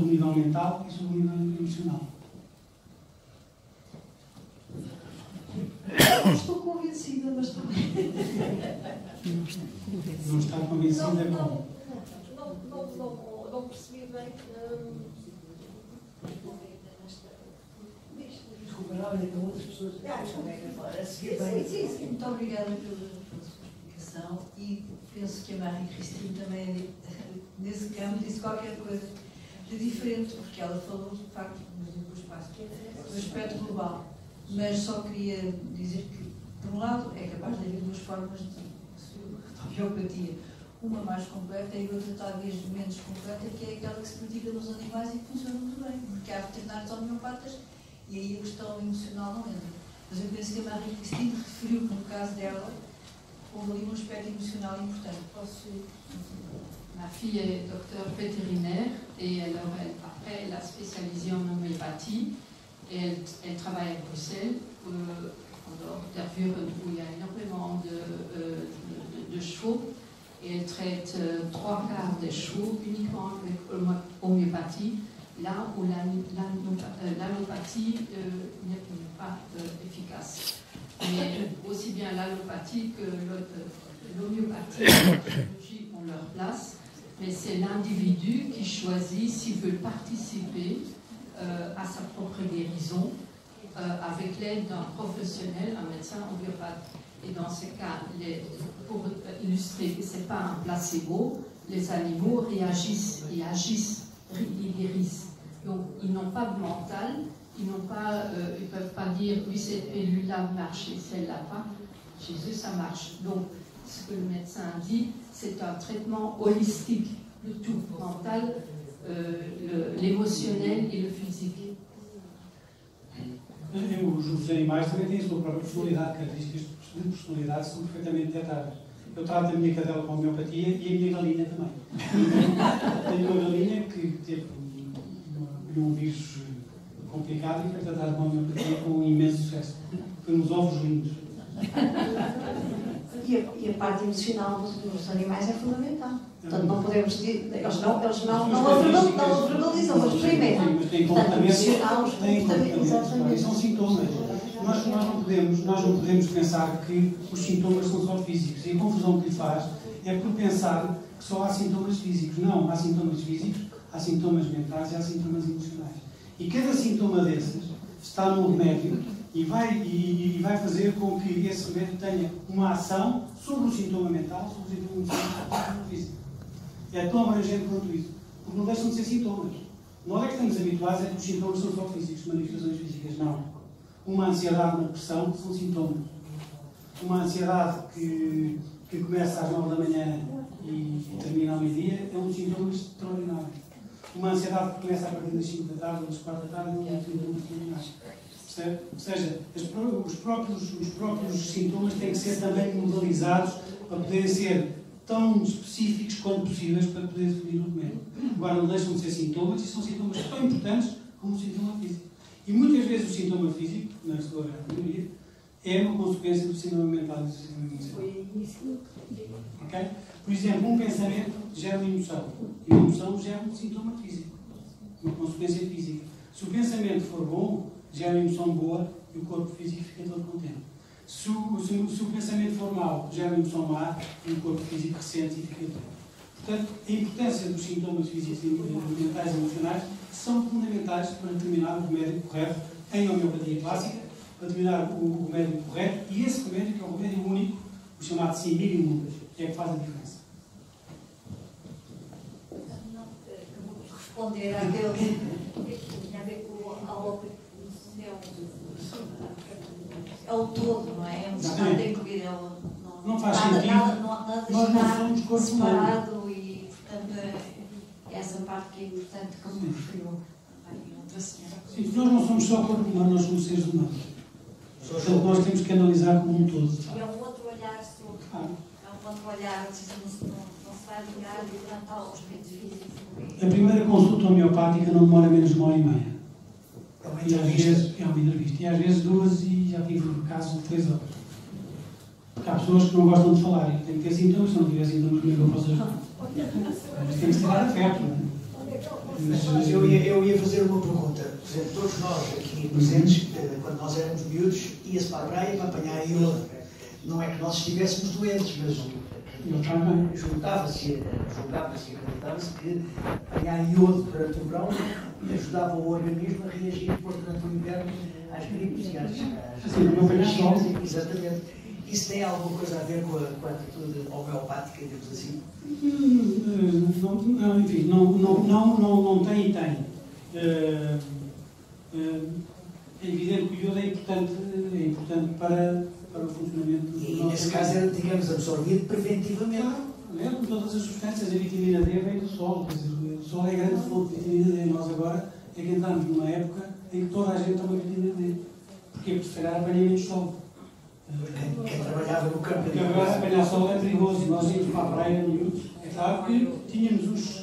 nível mental e sobre o nível emocional. Não estou convencida, mas também. Não está convencida é bom. Não percebi bem. Desculpa, não, olha, com outras pessoas. Sim, muito obrigada pela sua explicação e penso que a Marie-Christine também, nesse campo, disse qualquer coisa de diferente, porque ela falou, de facto, do espaço, do aspecto global. Mas só queria dizer que, por um lado, é capaz de haver duas formas de homeopatia. Uma mais completa e outra talvez menos completa, que é aquela que se pratica nos animais e que funciona muito bem, porque há veterinários homeopatas e aí a questão emocional não entra. Mas eu penso que a Marie-Christine referiu que no caso dela houve ali um aspecto emocional importante. Ma fille est docteur vétérinaire et alors après elle a spécialisé en homéopathie et elle travaille à Bruxelles, en dehors d'Ervuren où il y a énormément de chevaux et elle traite 3/4 des chevaux uniquement avec homéopathie, là où l'allopathie n'est pas efficace. Mais aussi bien l'allopathie que l'homéopathie et la chirurgie ont leur place, mais c'est l'individu qui choisit s'il veut participer à sa propre guérison avec l'aide d'un professionnel, un médecin homéopathe. Et dans ce cas, pour illustrer que ce n'est pas un placebo, les animaux réagissent, ils agissent, ils guérissent. Donc ils n'ont pas de mental, ils ne peuvent pas dire oui cette pilule-là marche et celle-là pas. Chez eux ça marche. Donc ce que le médecin dit, c'est un traitement holistique, le tout, mental, l'émotionnel et le physique. Os animais também têm a sua própria personalidade, características de personalidade são perfeitamente detectáveis. Eu trato a minha cadela com homeopatia e a minha galinha também. Tenho uma galinha que teve um vírus complicado e foi tratada com homeopatia com imenso sucesso. Foi uns ovos lindos. E a parte emocional dos animais é fundamental. Portanto, não podemos dizer, eles não a verbalizam, mas experimentam. Mas têm comportamentos, são sintomas. Nós não podemos pensar que os sintomas são só físicos. E a confusão que lhe faz é por pensar que só há sintomas físicos. Não, há sintomas físicos, há sintomas mentais e há sintomas emocionais. E cada sintoma desses está no remédio e vai fazer com que esse remédio tenha uma ação sobre o sintoma mental, sobre o sintoma emocional, sobre o sintoma físico. É tão abrangente quanto isso. Porque não deixam de ser sintomas. Nós é que estamos habituados a que os sintomas são só físicos, manifestações físicas. Não. Uma ansiedade, uma depressão são sintomas. Uma ansiedade que começa às 9 da manhã e termina ao meio-dia é um sintoma extraordinário. Uma ansiedade que começa a partir das 5 da tarde ou das 4 da tarde é um sintoma extraordinário. Percebe? Ou seja, os próprios sintomas têm que ser também modalizados para poderem ser tão específicos quanto possíveis para poder definir o remédio. Agora, não deixam de ser sintomas e são sintomas tão importantes como o sintoma físico. E muitas vezes o sintoma físico, na sua maioria, é uma consequência do sintoma mental e do sintoma emocional. Okay? Por exemplo, um pensamento gera uma emoção. E uma emoção gera um sintoma físico. Uma consequência física. Se o pensamento for bom, gera uma emoção boa e o corpo físico fica todo contente. Se o pensamento for mau, gera uma emoção má e o corpo físico ressente e fica todo. Portanto, a importância dos sintomas físicos e mentais e emocionais são fundamentais para determinar o remédio correto em homeopatia clássica, para determinar o remédio correto, e esse remédio, que é o remédio único, o chamado simílimo, é que faz a diferença. responder àquele que tinha a ver com a obra, é o todo, não é? Não tem que vir ela. Não faz sentido. Nada Nós não somos corpo separado e, portanto, essa parte que é importante, como referiu também outra senhora. Sim, nós não somos só corpo humano, nós somos seres humanos. Portanto, nós temos que analisar como um todo. E é um outro olhar sobre. É um outro olhar, não se vai ligar durante ao aspecto físico. A primeira consulta homeopática não demora menos de 1h30. E às vezes, é uma entrevista. E às vezes 2 e já tive casos de 3 horas. Porque há pessoas que não gostam de falar e têm que ter sintomas, se não tiver sintomas, como é que eu posso ajudar? Mas tem que se tirar afeto, não é? Mas eu ia fazer uma pergunta. Por exemplo, todos nós aqui presentes, quando nós éramos miúdos, ia-se para a praia para apanhar iodo. Não é que nós estivéssemos doentes, mas julgava-se, acreditava-se que apanhar iodo durante o verão ajudava o organismo a reagir durante o inverno às gripes e às exatamente. Isso tem alguma coisa a ver com a atitude homeopática, digamos assim? Não, enfim, não tem e tem. É evidente que o iodo é importante para o funcionamento do nosso... E nesse caso era, digamos, absorvido preventivamente. Com todas as substâncias, a vitamina D vem do sol. Quer dizer, o sol é a grande fonte de vitamina D. Nós agora é que entramos numa época em que toda a gente toma vitamina D. Porquê? Porque se calhar apanha menos sol. Quem trabalhava no campo... Porque agora apanhar sol é perigoso. Nós íamos para a praia miúdos. É claro que tínhamos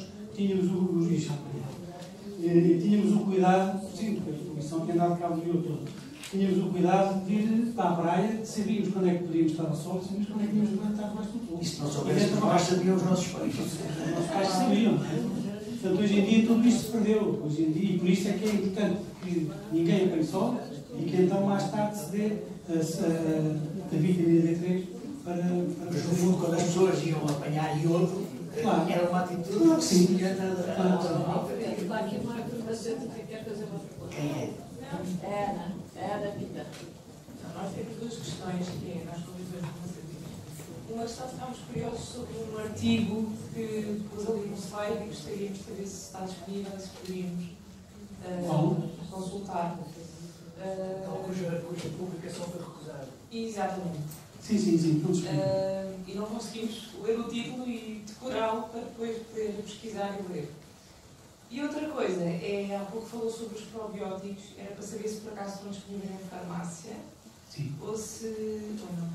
o cuidado, sim, porque a comissão tinha dado cabo do iodo todo. Tínhamos o cuidado de ir para a praia, sabíamos quando é que podíamos estar ao sol, sabíamos quando é que podíamos aguentar debaixo do sol. E se não soubéssemos, nós sabíamos os nossos pais. Os nossos pais sabiam. Portanto, hoje em dia tudo isto se perdeu. Hoje em dia, e por isso é que é importante que ninguém apanhe sol e que então mais tarde se dê a vitamina D3 para mas no fundo, quando as pessoas iam apanhar iodo, claro, era uma atitude claro, sim. semelhante à Está aqui uma farmacêutica que quer fazer uma pergunta. Quem é? É a Ana Pita. Nós temos duas questões aqui nas condições farmacêuticas. Uma questão, ficámos curiosos sobre um artigo que pôs ali no site e gostaríamos de saber se está disponível e se poderíamos consultar. Cuja publicação foi recusada. Exatamente. Sim, todos e não conseguimos ler o título e decorá-lo para depois poder pesquisar e ler. E outra coisa, há pouco falou sobre os probióticos, era para saber se por acaso estão disponíveis em farmácia. Sim. Ou não.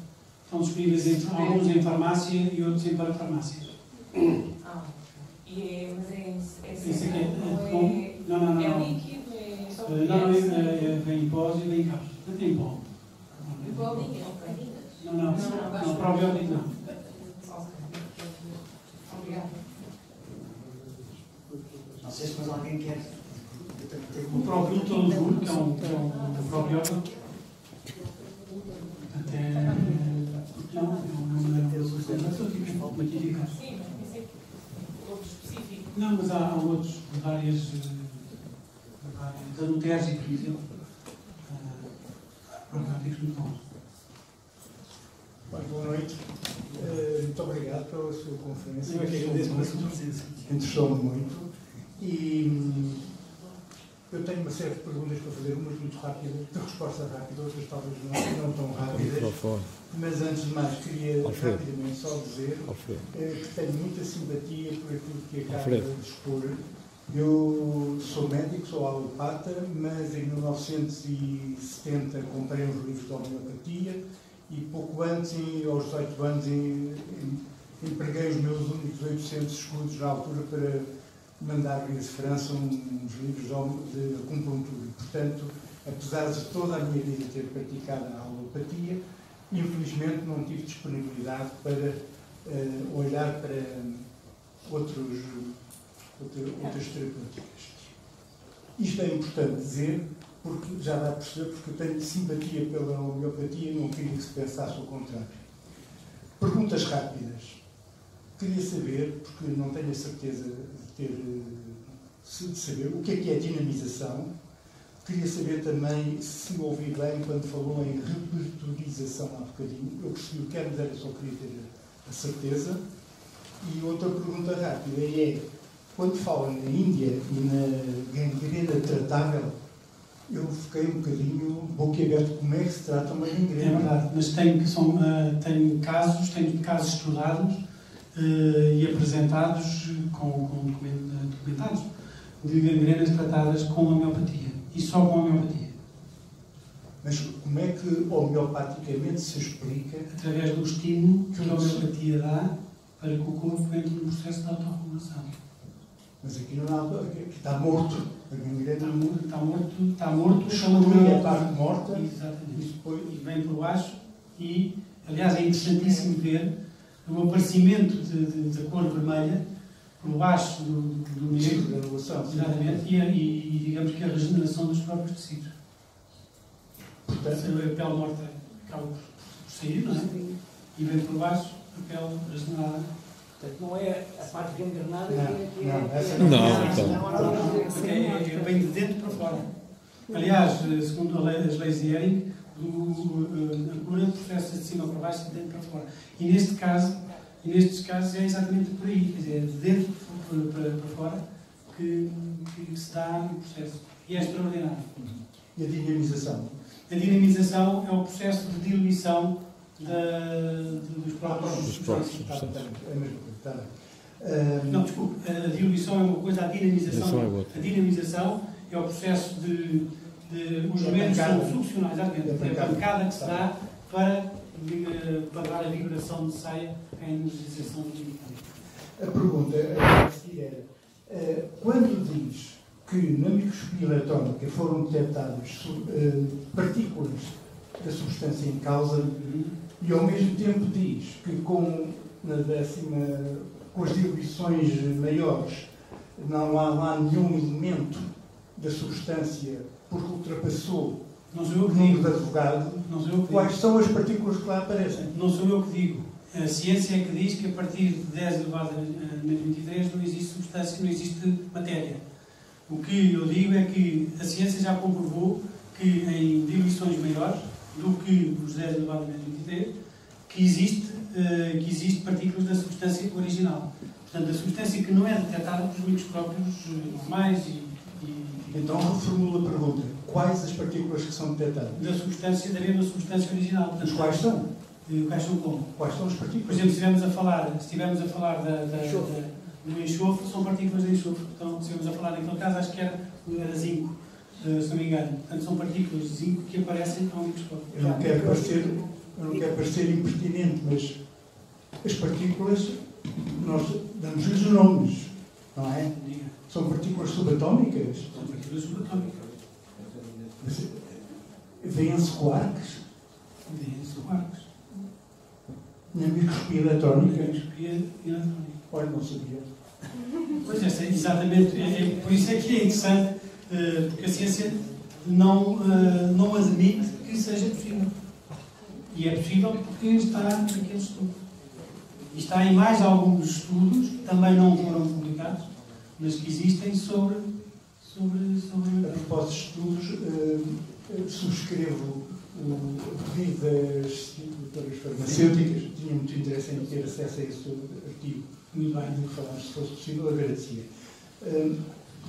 Estão disponíveis alguns em farmácia e outros em parafarmácias. Mas é seco? Não. É líquido? É só vem em pós e vem em cápsulas. Não tem pó. E bolinha? Não, probiótico não. Obrigada. Não sei se mais alguém quer. O próprio Lutonazol, que é um probiótico. Até. Não é um farmacêutico, pode modificar. Sim, mas pensei que outro específico. Não, mas há outros de várias anutérgicos, por exemplo. Probióticos muito bons. Boa noite. Muito obrigado pela sua conferência. Eu é que agradeço. Interessou-me muito. E eu tenho uma série de perguntas para fazer, umas muito rápidas, de resposta rápida, outras talvez não tão rápidas. Mas antes de mais, queria rapidamente só dizer que tenho muita simpatia por aquilo que acaba de expor. Eu sou médico, sou alopata, mas em 1970 comprei uns livros de homeopatia e pouco antes, aos 18 anos, empreguei os meus únicos 800 escudos na altura para mandar vir de França uns livros de acupuntura. Portanto, apesar de toda a minha vida ter praticado a alopatia, infelizmente não tive disponibilidade para olhar para outras terapêuticas. Isto é importante dizer, porque já dá a perceber, porque eu tenho simpatia pela homeopatia e não queria que se pensasse o contrário. Perguntas rápidas. Queria saber, porque não tenho a certeza de saber, o que é dinamização. Queria saber também se ouvi bem quando falou em repertorização há bocadinho. Eu percebi o que era, só queria ter a certeza. E outra pergunta rápida é, quando fala na Índia e na gangrena tratável, eu fiquei um bocadinho boquiaberto como é que se trata uma gangrena. É verdade, mas tenho casos estudados e apresentados documentados de gangrenas tratadas com homeopatia e só com homeopatia. Mas como é que homeopaticamente se explica? Através do estímulo que a homeopatia dá para que o corpo entre no processo de autorregulação. Mas aqui não há, aqui está morto. A gangrena está morto, chama a parte morta. Exatamente. E vem por baixo e, aliás, é interessantíssimo ver o aparecimento da cor vermelha por baixo do negro, exatamente, e digamos que a regeneração dos próprios tecidos. Portanto, a pele morta acaba por sair, não é? E vem por baixo a pele regenerada. Portanto, não é a parte gangrenada que vem de dentro para fora. Aliás, segundo as leis de Ehring, a cura processa de cima para baixo e de dentro para fora. E nestes casos é exatamente por aí, quer dizer, é de dentro para fora que se dá o processo. E é extraordinário. E a dinamização? A dinamização é o processo de diluição dos próprios substâncias. Não, desculpe, a diluição é uma coisa, a dinamização é o processo de os elementos são succionais, exatamente, a pancada que se dá para dar a vibração necessária à energização do medicamento. A pergunta a seguir era, quando diz que na microscopia eletrónica foram detectadas partículas da substância em causa e ao mesmo tempo diz que com as diluições maiores não há lá nenhum elemento da substância porque ultrapassou o número de advogado, quais são as partículas que lá aparecem? Não sou eu que digo. A ciência é que diz que a partir de 10 elevado a menos 23 não existe substância, não existe matéria. O que eu digo é que a ciência já comprovou que em diluições maiores do que os 10 elevado a menos 23, que existe partículas da substância original. Portanto, a substância que não é detectada pelos microscópios normais Então, reformulo a pergunta. Quais as partículas que são detectadas? Da mesma substância original. Portanto, quais são? Quais são como? Quais são as partículas? Por exemplo, se estivermos a falar do enxofre, são partículas de enxofre. Então, se estivermos a falar naquele caso, acho que era zinco, se não me engano. Portanto, são partículas de zinco que aparecem ao microscópio. Eu não quero parecer impertinente, mas as partículas, nós damos-lhes nomes, não é? São partículas subatómicas? São partículas subatómicas. Vêem-se quarks? Vêem-se quarks. Na microscopia eletrónica? Na microscopia eletrónica. Olha, não sabia. Pois é, exatamente. Por isso é que é interessante, porque a ciência não admite que seja possível. E é possível porque está naquele estudo. E está em mais alguns estudos, que também não foram publicados, mas que existem sobre a propósito de estudos, subscrevo o pedido das editoras farmacêuticas, tinha muito interesse em ter acesso a esse artigo. Muito bem, de falar, se fosse possível, agradecia.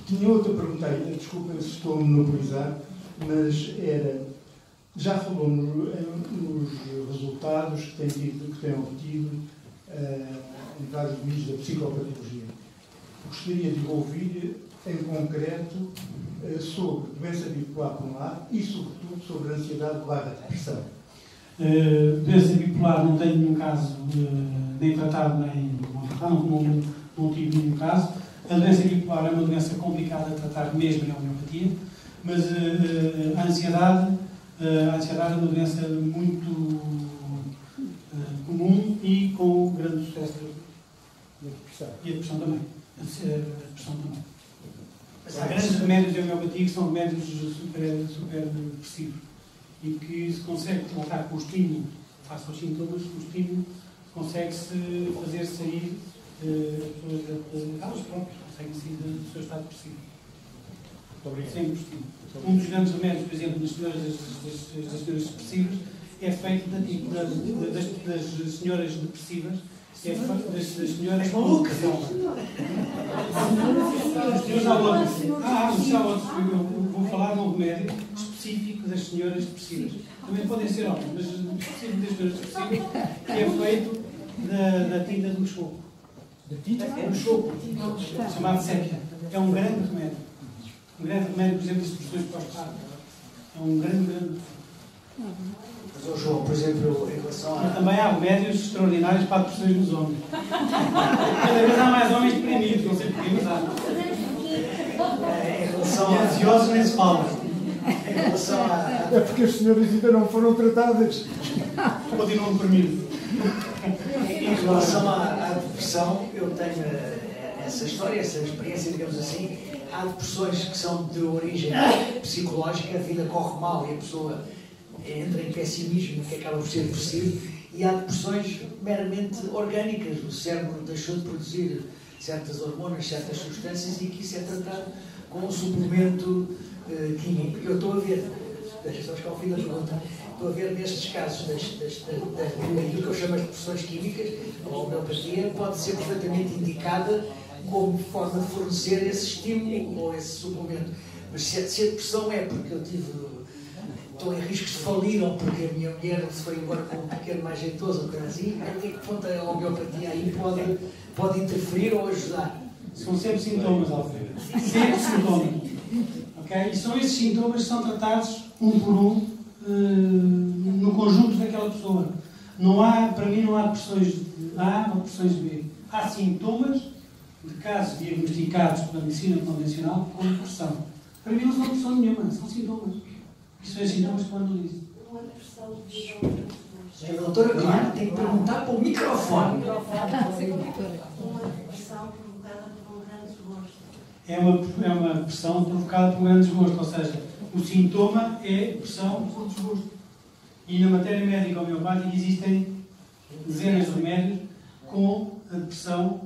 Tinha outra pergunta ainda, desculpa se estou a monopolizar, mas era, já falou nos resultados que tem obtido em vários domínios da psicopatologia. Gostaria de ouvir, em concreto, sobre doença bipolar por um lado e, sobretudo, sobre ansiedade/depressão. Doença bipolar não tenho nenhum caso nem tratado, não tive nenhum caso. A doença bipolar é uma doença complicada de tratar mesmo em homeopatia, mas a ansiedade é uma doença muito comum e com grande sucesso. E a depressão também. Há grandes remédios de homeopatia que são remédios super depressivos e que se consegue tratar com o estímulo, face aos sintomas, com o estímulo, consegue-se fazer sair elas próprias, conseguem sair do seu estado depressivo. Sem o estímulo. Um dos grandes remédios, por exemplo, das senhoras depressivas, é feito das senhoras depressivas, É das senhoras malucas. Vou falar de um remédio específico das senhoras depressivas. Também podem ser homens, mas específico das senhoras depressivas, que é feito da tinta do choco. Da tinta? Do choco. Chamado sépia. É um grande remédio. Um grande remédio, por exemplo, das depressões pós-parto. É um grande. Mas, João, por exemplo, em relação a... Também há remédios extraordinários para depressões nos homens. Cada vez há mais homens deprimidos, não sei porquê, mas há. Em relação a ansiosos nem se fala. Em relação a... É porque as senhoras ainda não foram tratadas. Continuam deprimidos. Em relação à depressão, eu tenho essa história, essa experiência, digamos assim. Há depressões que são de origem psicológica, a vida corre mal e a pessoa entra em pessimismo, que acaba por ser depressivo, e há depressões meramente orgânicas. O cérebro deixou de produzir certas hormonas, certas substâncias, e que isso é tratado com um suplemento químico. Eu estou a ver, deixa só buscar o fim da pergunta, estou a ver nestes casos daquilo que eu chamo de depressões químicas, a homeopatia pode ser perfeitamente indicada como forma de fornecer esse estímulo ou esse suplemento. Mas se a depressão é porque eu estou em risco de falir, ou porque a minha mulher se foi embora com um pequeno mais jeitoso, ou coisa assim, até que ponto a homeopatia aí pode interferir ou ajudar? São sempre sintomas, Alfredo. Sempre sintomas. Okay? E são esses sintomas que são tratados um por um no conjunto daquela pessoa. Não há, para mim, não há depressões A ou depressões B. Há sintomas de casos diagnosticados pela medicina convencional com depressão. Para mim não são depressão nenhuma, são sintomas. Isso é sintomas que eu analiso. A doutora Clara tem que perguntar para o microfone. É uma depressão provocada por um grande desgosto, ou seja, o sintoma é depressão por desgosto. E na matéria médica homeopática existem dezenas de remédios com a depressão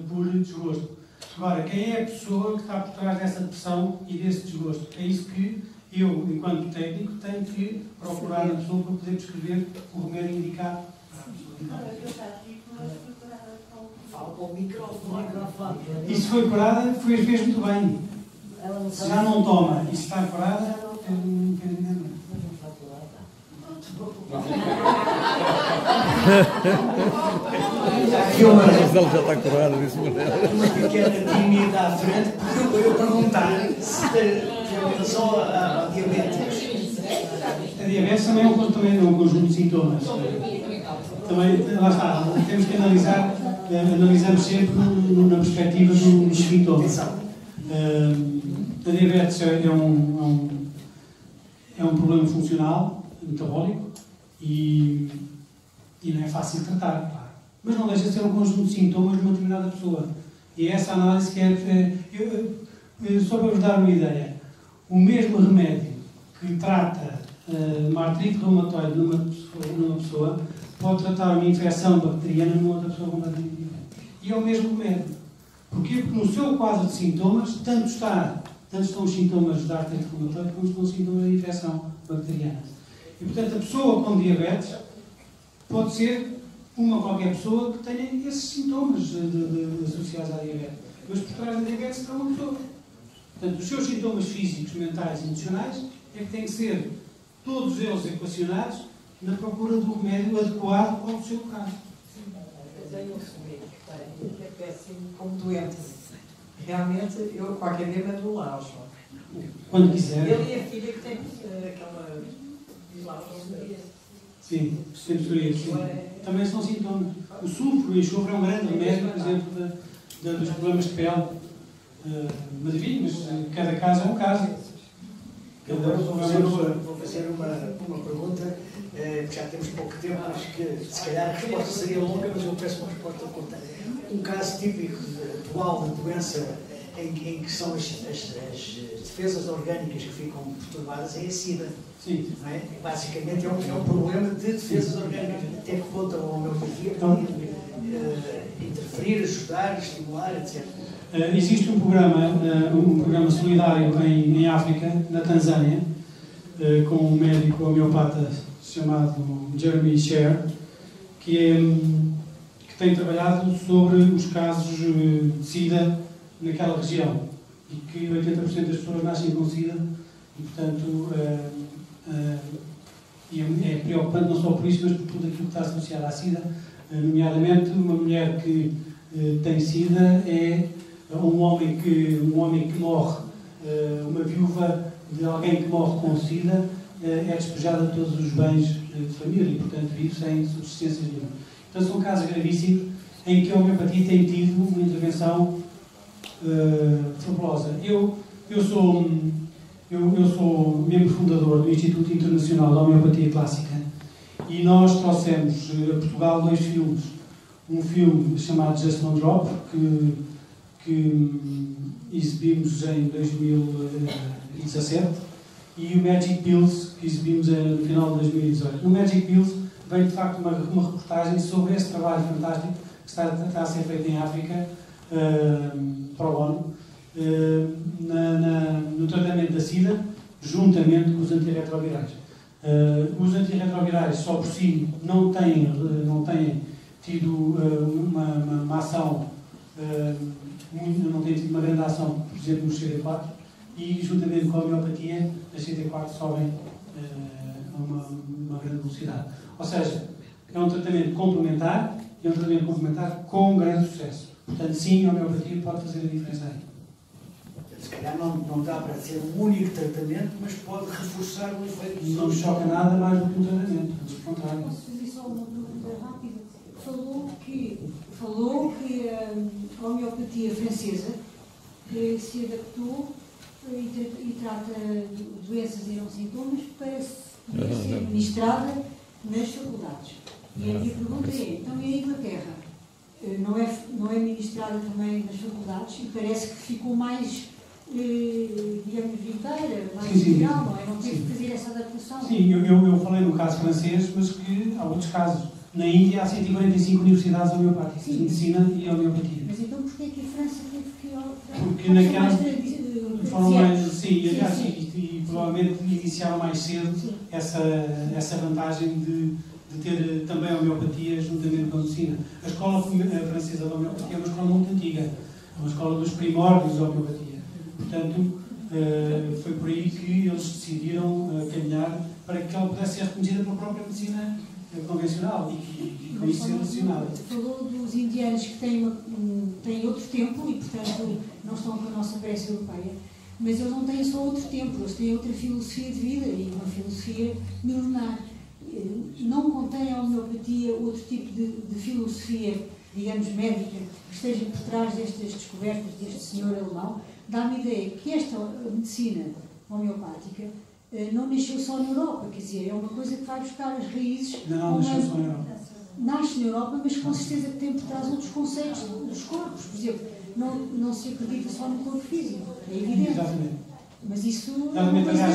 por desgosto. Agora, quem é a pessoa que está por trás dessa depressão e desse desgosto? É isso que eu, enquanto técnico, tenho que procurar a pessoa para poder prescrever o remédio indicado. Fala com o microfone. E se foi curada, fez muito bem. Se já não toma e se está curada, não quero entender. Mas ele já está curado, disse uma pequena tímida à frente, porque eu perguntar se em relação a diabetes. A diabetes também é um conjunto de sintomas. Também, lá está, temos que analisamos sempre na perspectiva dos sintomas. A diabetes é um problema funcional, metabólico, e não é fácil de tratar, claro. Mas não deixa de ser um conjunto de sintomas de uma determinada pessoa. E é essa análise que é... Só para vos dar uma ideia, o mesmo remédio que trata uma artrite reumatoide numa pessoa pode tratar uma infecção bacteriana numa outra pessoa completamente diferente. E é o mesmo remédio. Porquê? Porque no seu quadro de sintomas, tanto estão os sintomas da artrite reumatoide como estão os sintomas da infecção bacteriana. E, portanto, a pessoa com diabetes pode ser uma qualquer pessoa que tenha esses sintomas associados à diabetes. Mas por trás da diabetes está uma pessoa. Portanto, os seus sintomas físicos, mentais e emocionais é que têm que ser todos eles equacionados na procura do remédio adequado ao seu caso. Eu tenho um remédio que é péssimo como doente. Realmente, eu qualquer dia mando lá ao chão. Quando quiser. Ele e a filha que tem aquela... Sim, psorias, sim. Também são sintomas. O sulfuro e o enxofre é um grande remédio, por exemplo, dos problemas de pele. Mas enfim, mas cada caso é um caso. Agora vou fazer uma pergunta, que já temos pouco tempo, mas que se calhar a resposta seria longa, mas eu peço uma resposta curta. Um caso típico atual de doença em que são as defesas orgânicas que ficam perturbadas é a SIDA. Sim. Não é? Basicamente é um problema de defesas orgânicas. Até que ponto a homeopatia pode interferir, ajudar, estimular, etc. Existe um programa solidário em África, na Tanzânia, com um médico homeopata chamado Jeremy Sher, que que tem trabalhado sobre os casos de SIDA naquela região e que 80% das pessoas nascem com SIDA e, portanto, é preocupante não só por isso, mas por tudo aquilo que está associado à SIDA, nomeadamente uma mulher que tem SIDA é um homem que morre, uma viúva de alguém que morre com SIDA é despejada de todos os bens de família e, portanto, vive sem subsistência nenhuma. Então, são casos gravíssimos em que a homeopatia tem tido uma intervenção fabulosa. Eu sou membro fundador do Instituto Internacional da Homeopatia Clássica e nós trouxemos a Portugal 2 filmes. Um filme chamado Just One Drop, que exibimos em 2017, e o Magic Pills, que exibimos no final de 2018. O Magic Pills veio, de facto, uma reportagem sobre esse trabalho fantástico que está a ser feito em África, para o ONU, no tratamento da SIDA, juntamente com os antirretrovirais. Os antirretrovirais, só por si, não têm tido uma ação, não têm tido uma grande ação, por exemplo, no CD4, e juntamente com a homeopatia, as CD4 sobem a uma grande velocidade. Ou seja, é um tratamento complementar, e é um tratamento complementar com grande sucesso. Portanto, sim, a homeopatia pode fazer a diferença aí. Se calhar não dá para ser um único tratamento, mas pode reforçar o efeito. Não choca nada mais do que um tratamento, pelo contrário. Posso fazer só uma pergunta rápida? Falou que a homeopatia francesa se adaptou e trata doenças e não sintomas para ser administrada nas faculdades. E a minha pergunta é, então e a Inglaterra? Não é ministrada também nas faculdades e parece que ficou mais, digamos, inteira, mais legal, não é? Não teve que fazer essa adaptação. Sim, eu falei no caso francês, mas que há outros casos. Na Índia há 145 universidades homeopáticas, de medicina e homeopatia. Mas então porquê é que a França teve que... Porque naquela foram mais, sim, aliás, e provavelmente iniciaram mais cedo essa vantagem de ter também a homeopatia juntamente com a medicina. A escola francesa da homeopatia é uma escola muito antiga, é uma escola dos primórdios da homeopatia. Portanto, foi por aí que eles decidiram caminhar para que ela pudesse ser reconhecida pela própria medicina convencional e com isso ser relacionada. Falou dos indianos que têm outro tempo e, portanto, não estão com a nossa prece europeia, mas eles não têm só outro tempo, eles têm outra filosofia de vida e uma filosofia milenar. Não contém a homeopatia outro tipo de filosofia, digamos, médica, que esteja por trás destas descobertas deste senhor alemão? Dá-me a ideia que esta medicina homeopática não nasceu só na Europa, quer dizer, é uma coisa que vai buscar as raízes. Não nasceu só na Europa. Nasce na Europa, mas com certeza que tem por trás outros conceitos dos corpos. Por exemplo, não se acredita só no corpo físico, é evidente. Exatamente. Mas isso é uma coisa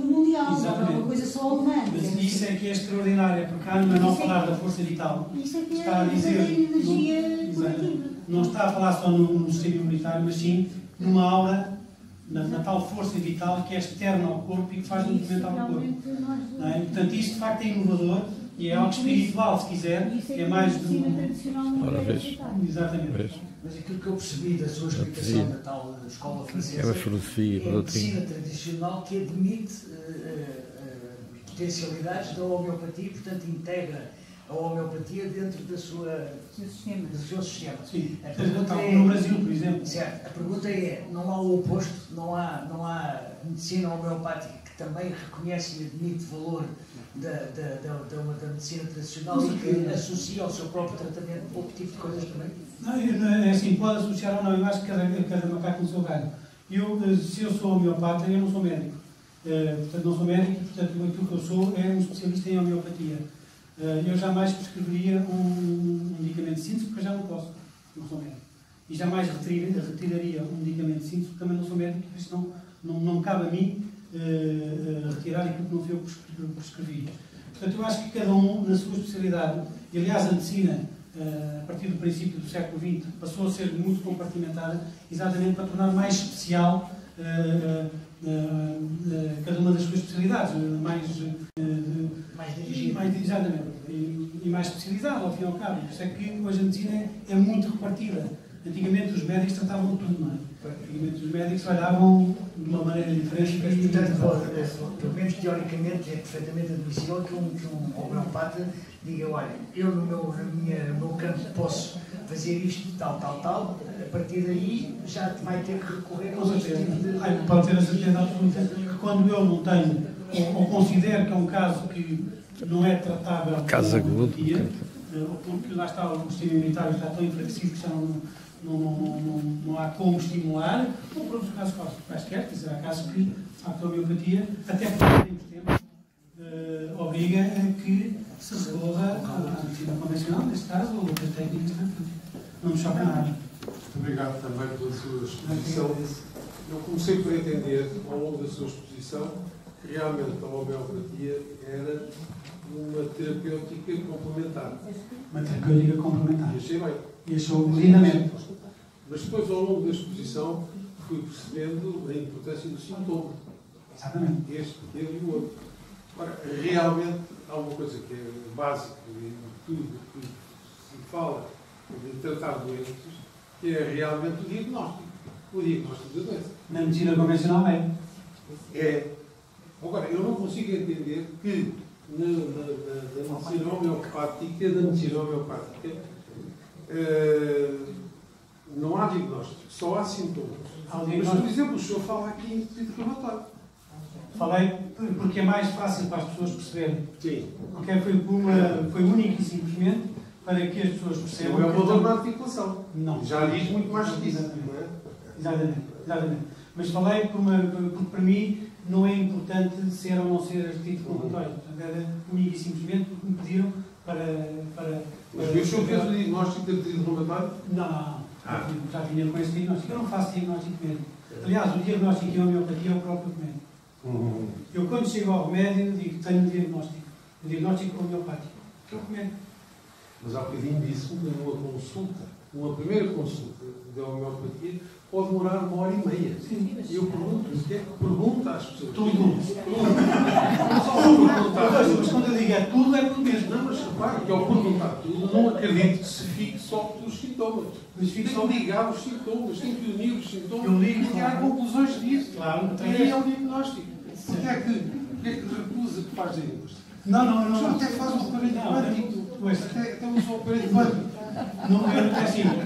mundial, não é uma coisa só alemã. Mas isso é que é extraordinário, porque Hahnemann, ao falar da força vital, está a dizer, não está a falar só no sistema imunitário, mas sim numa aura, na tal força vital que é externa ao corpo e que faz movimentar o corpo. Não é? Portanto, isto de facto é inovador e é algo espiritual, se quiser, é mais do que... Ora, vês. Exatamente. Mas aquilo que eu percebi da sua explicação da tal escola francesa é uma filosofia, é a medicina tradicional que admite potencialidades da homeopatia, portanto integra a homeopatia dentro do seu sistema. Sim, no Brasil, por exemplo. Certo. A pergunta é, não há o oposto, não há medicina homeopática que também reconhece e admite valor da medicina tradicional e que associa ao seu próprio tratamento outro tipo de coisas também? Não, é assim, pode associar ou não, eu acho que cada macaco no seu galho. Se eu sou homeopata, eu não sou médico. Portanto, não sou médico, portanto, aquilo que eu sou é um especialista em homeopatia. Eu jamais prescreveria um medicamento de síntese, porque eu já não posso, não sou médico. E jamais retiraria um medicamento de síntese, porque também não sou médico, por isso não me cabe a mim retirar aquilo que não fui eu que prescrevi. Portanto, eu acho que cada um, na sua especialidade, e aliás a medicina, a partir do princípio do século XX, passou a ser muito compartimentada, exatamente para tornar mais especial cada uma das suas especialidades, mais exatamente. E mais especializada, ao fim e ao cabo. Por isso é que hoje a medicina é muito repartida. Antigamente os médicos tratavam tudo, não é? Antigamente os médicos olhavam de uma maneira diferente. Mas, portanto, pelo menos teoricamente, é perfeitamente admissível que um homeopata diga, olha, eu no meu campo posso fazer isto, tal. A partir daí já vai ter que recorrer a outro tipo de... Pode ter a certeza absoluta que quando eu não tenho, ou considero que é um caso que não é tratável caso agudo, porque lá está, o sistema imunitário está tão enfraquecido que já não há como estimular, ou por outros casos quaisquer, quer dizer, há casos que a homeopatia, até porque temos tempo, obriga a que se recorra à medicina convencional, neste caso, ou outras técnicas terapêuticas. Não me choca nada. Muito obrigado também pela sua exposição. Eu comecei por entender, ao longo da sua exposição, que realmente a homeopatia era uma terapêutica complementar. Uma terapêutica complementar. E achei bem. E achou lindamente. Mas depois, ao longo da exposição, fui percebendo a importância do sintoma. Exatamente. Este, aquele e o outro. Ora, realmente, há uma coisa que é básica em tudo que se fala de tratar doenças, que é realmente o diagnóstico. O diagnóstico da doença. Na medicina convencional é. É. Agora, eu não consigo entender que na medicina homeopática, não há diagnóstico, só há sintomas. Mas, por exemplo, o senhor fala aqui em psicoterapeuta. Falei porque é mais fácil para as pessoas perceberem. Sim. Porque foi único e simplesmente para que as pessoas percebam. Não é uma dor na articulação. Não. Já diz muito mais que isso. Exatamente. Mas falei porque para mim não é importante ser ou não ser articulatorio. Portanto, era único e simplesmente porque me pediram para Mas o senhor fez o diagnóstico de artrite reumatoide? Não. Já vinha com esse diagnóstico. Eu não faço diagnóstico médico. Aliás, o diagnóstico em homeopatia é o próprio remédio. Eu, quando chego ao remédio, digo que tenho um diagnóstico. O diagnóstico homeopático. Que é o remédio. Mas há bocadinho disse-me numa consulta, uma primeira consulta da homeopatia, pode demorar 1h30. Sim. E eu pergunto, o que é que pergunta às pessoas? Tudo. Mas quando eu digo é tudo mesmo. Não, mas repare que ao perguntar tudo, não acredito que se fique só pelos sintomas. Mas tem que ligar os sintomas, tem que unir os sintomas. Eu ligo, e tirar conclusões disso. Claro. E aí é o diagnóstico. Porquê é que recusa que faz diagnóstico? Não. Já até faz um aparelho quântico. Até usa o aparelho quântico.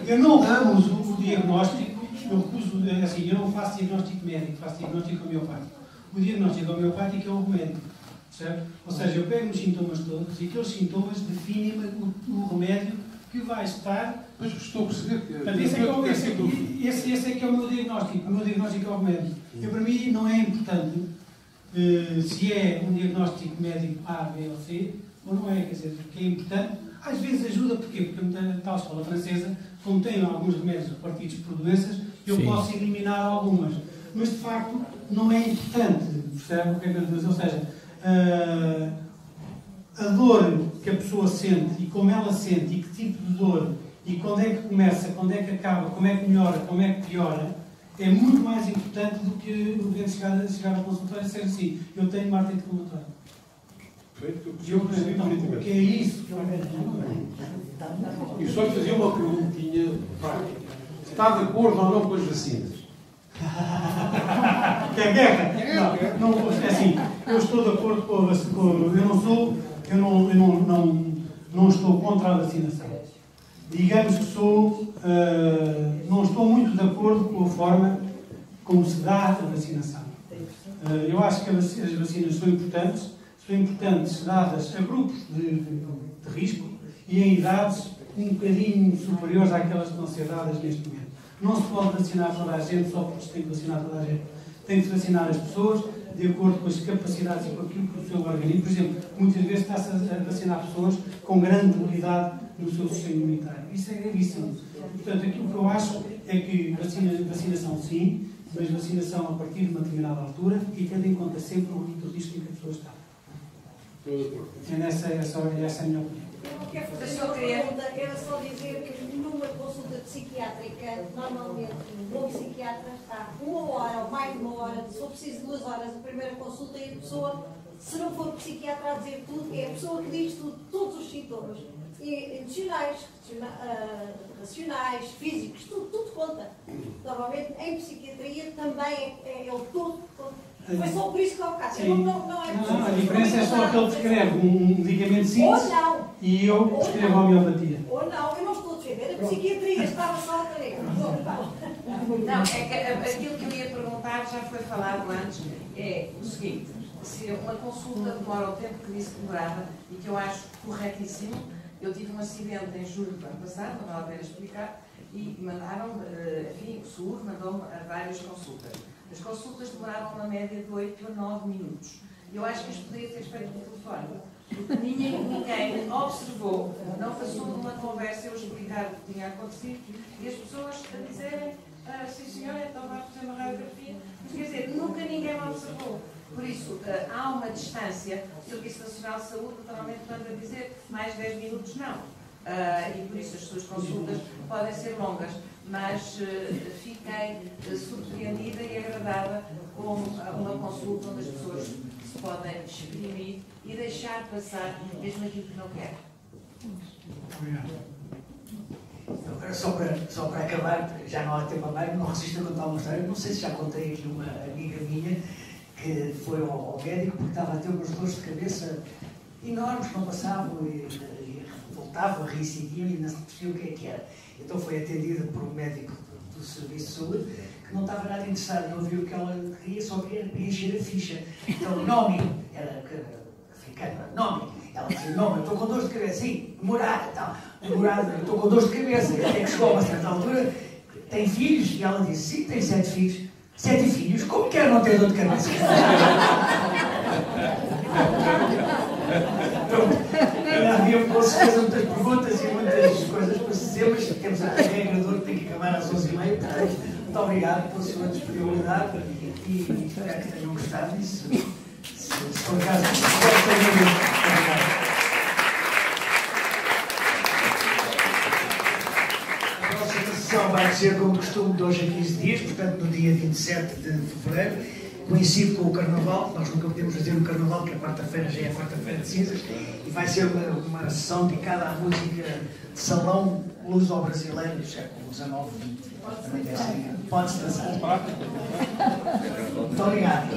Eu não uso o diagnóstico, eu não faço diagnóstico médico, faço diagnóstico homeopático. O diagnóstico homeopático é o remédio, certo? Ou seja, eu pego os sintomas todos e aqueles sintomas definem-me o remédio que vai estar... Mas estou a perceber que... Esse é que é o meu diagnóstico. O meu diagnóstico é o remédio. Para mim não é importante se é um diagnóstico médico A, B ou C, ou não é, quer dizer, o que é importante, às vezes ajuda, porquê? Porque a tal escola francesa, como tem alguns remédios repartidos por doenças, eu posso eliminar algumas. Mas, de facto, não é importante, percebe o que é que eu estou a dizer? Ou seja, a dor que a pessoa sente, e como ela sente, e que tipo de dor, e quando é que começa, quando é que acaba, como é que melhora, como é que piora, é muito mais importante do que o doente chegar ao consultório e dizer assim, eu tenho uma artrite reumatoide. Porque é isso que eu E só lhe fazia uma perguntinha prática. Está de acordo ou não com as vacinas? Que é guerra? Não, é assim, eu estou de acordo com a vacinação. Eu não estou contra a vacinação. Digamos que não estou muito de acordo com a forma como se dá a vacinação. Eu acho que as vacinas são importantes dadas a grupos de risco e em idades um bocadinho superiores àquelas que vão ser dadas neste momento. Não se pode vacinar toda a gente só porque se tem que vacinar toda a gente. Tem que vacinar as pessoas de acordo com as capacidades e com aquilo que o seu organismo... Por exemplo, muitas vezes está-se a vacinar pessoas com grande debilidade no seu sistema imunitário. Isso é gravíssimo. Portanto, aquilo que eu acho é que vacinação sim, mas vacinação a partir de uma determinada altura e tendo em conta sempre o risco em que a pessoa está. Essa é a minha opinião. Eu não quero fazer uma pergunta, era só dizer que numa consulta psiquiátrica, normalmente um bom psiquiatra está 1 hora ou mais de 1 hora, se for preciso 2 horas, a primeira consulta e a pessoa se não for psiquiatra a dizer tudo, é a pessoa que diz tudo, todos os sintomas. E emocionais, racionais, físicos, tudo conta. Normalmente em psiquiatria também é o todo que conta. Foi só por isso que ao caso. Não, a diferença é só que ele descreve um medicamento simples e eu escrevo a homeopatia. Ou não, eu não estou a defender. A psiquiatria estava só a querer. Não, é que aquilo que eu ia perguntar já foi falado antes. É o seguinte: se uma consulta demora o tempo que disse que demorava e que eu acho corretíssimo. Eu tive um acidente em julho do ano passado, não vale a pena explicar, e mandaram, enfim, o SUR mandou-me a várias consultas. As consultas demoravam na média de 8 a 9 minutos. Eu acho que isto poderia ter feito por telefone, porque ninguém observou, não passou numa conversa eu explicar o que tinha acontecido e as pessoas a dizerem, sim senhor, então vai fazer uma radiografia. Quer dizer, nunca ninguém me observou. Por isso, há uma distância. O Serviço Nacional de Saúde normalmente manda dizer mais 10 minutos não. E por isso as suas consultas podem ser longas. Mas fiquei surpreendida e agradada com uma consulta onde as pessoas se podem exprimir e deixar passar mesmo aquilo que não querem. Agora, só para acabar, já não há tempo a mais, não resisto a contar uma história. Não sei se já contei aqui uma amiga minha que foi ao médico porque estava a ter umas dores de cabeça enormes que não passavam e voltavam, reincidiam e não percebiam o que era. Então foi atendida por um médico do Serviço de Saúde que não estava nada interessado em ouvir o que ela queria, só queria preencher a ficha. Então, nome, era africana, nome. Ela dizia, nome, eu estou com dores de cabeça, sim, morada, tal. Morada, eu estou com dores de cabeça. E até que chegou a uma certa altura, tem filhos? E ela disse, sim, tem 7 filhos. 7 filhos? Como que não ter dor de cabeça? Pronto, havia com certeza muitas perguntas e muitas coisas para se dizer, mas temos a regra de que tem que acabar às 11h30, portanto, muito obrigado pela sua disponibilidade e espero que tenham gostado disso. Se for o caso, espero que tenham gostado. A próxima sessão vai ser, como costume, de hoje a 15 dias, portanto, no dia 27 de fevereiro, coincide com o Carnaval. Nós nunca podemos fazer o Carnaval, que a quarta-feira já é a quarta-feira de cinzas, e vai ser uma sessão dedicada à música de salão luso-brasileiro do século XIX, XX. Pode-se dançar. Muito obrigado.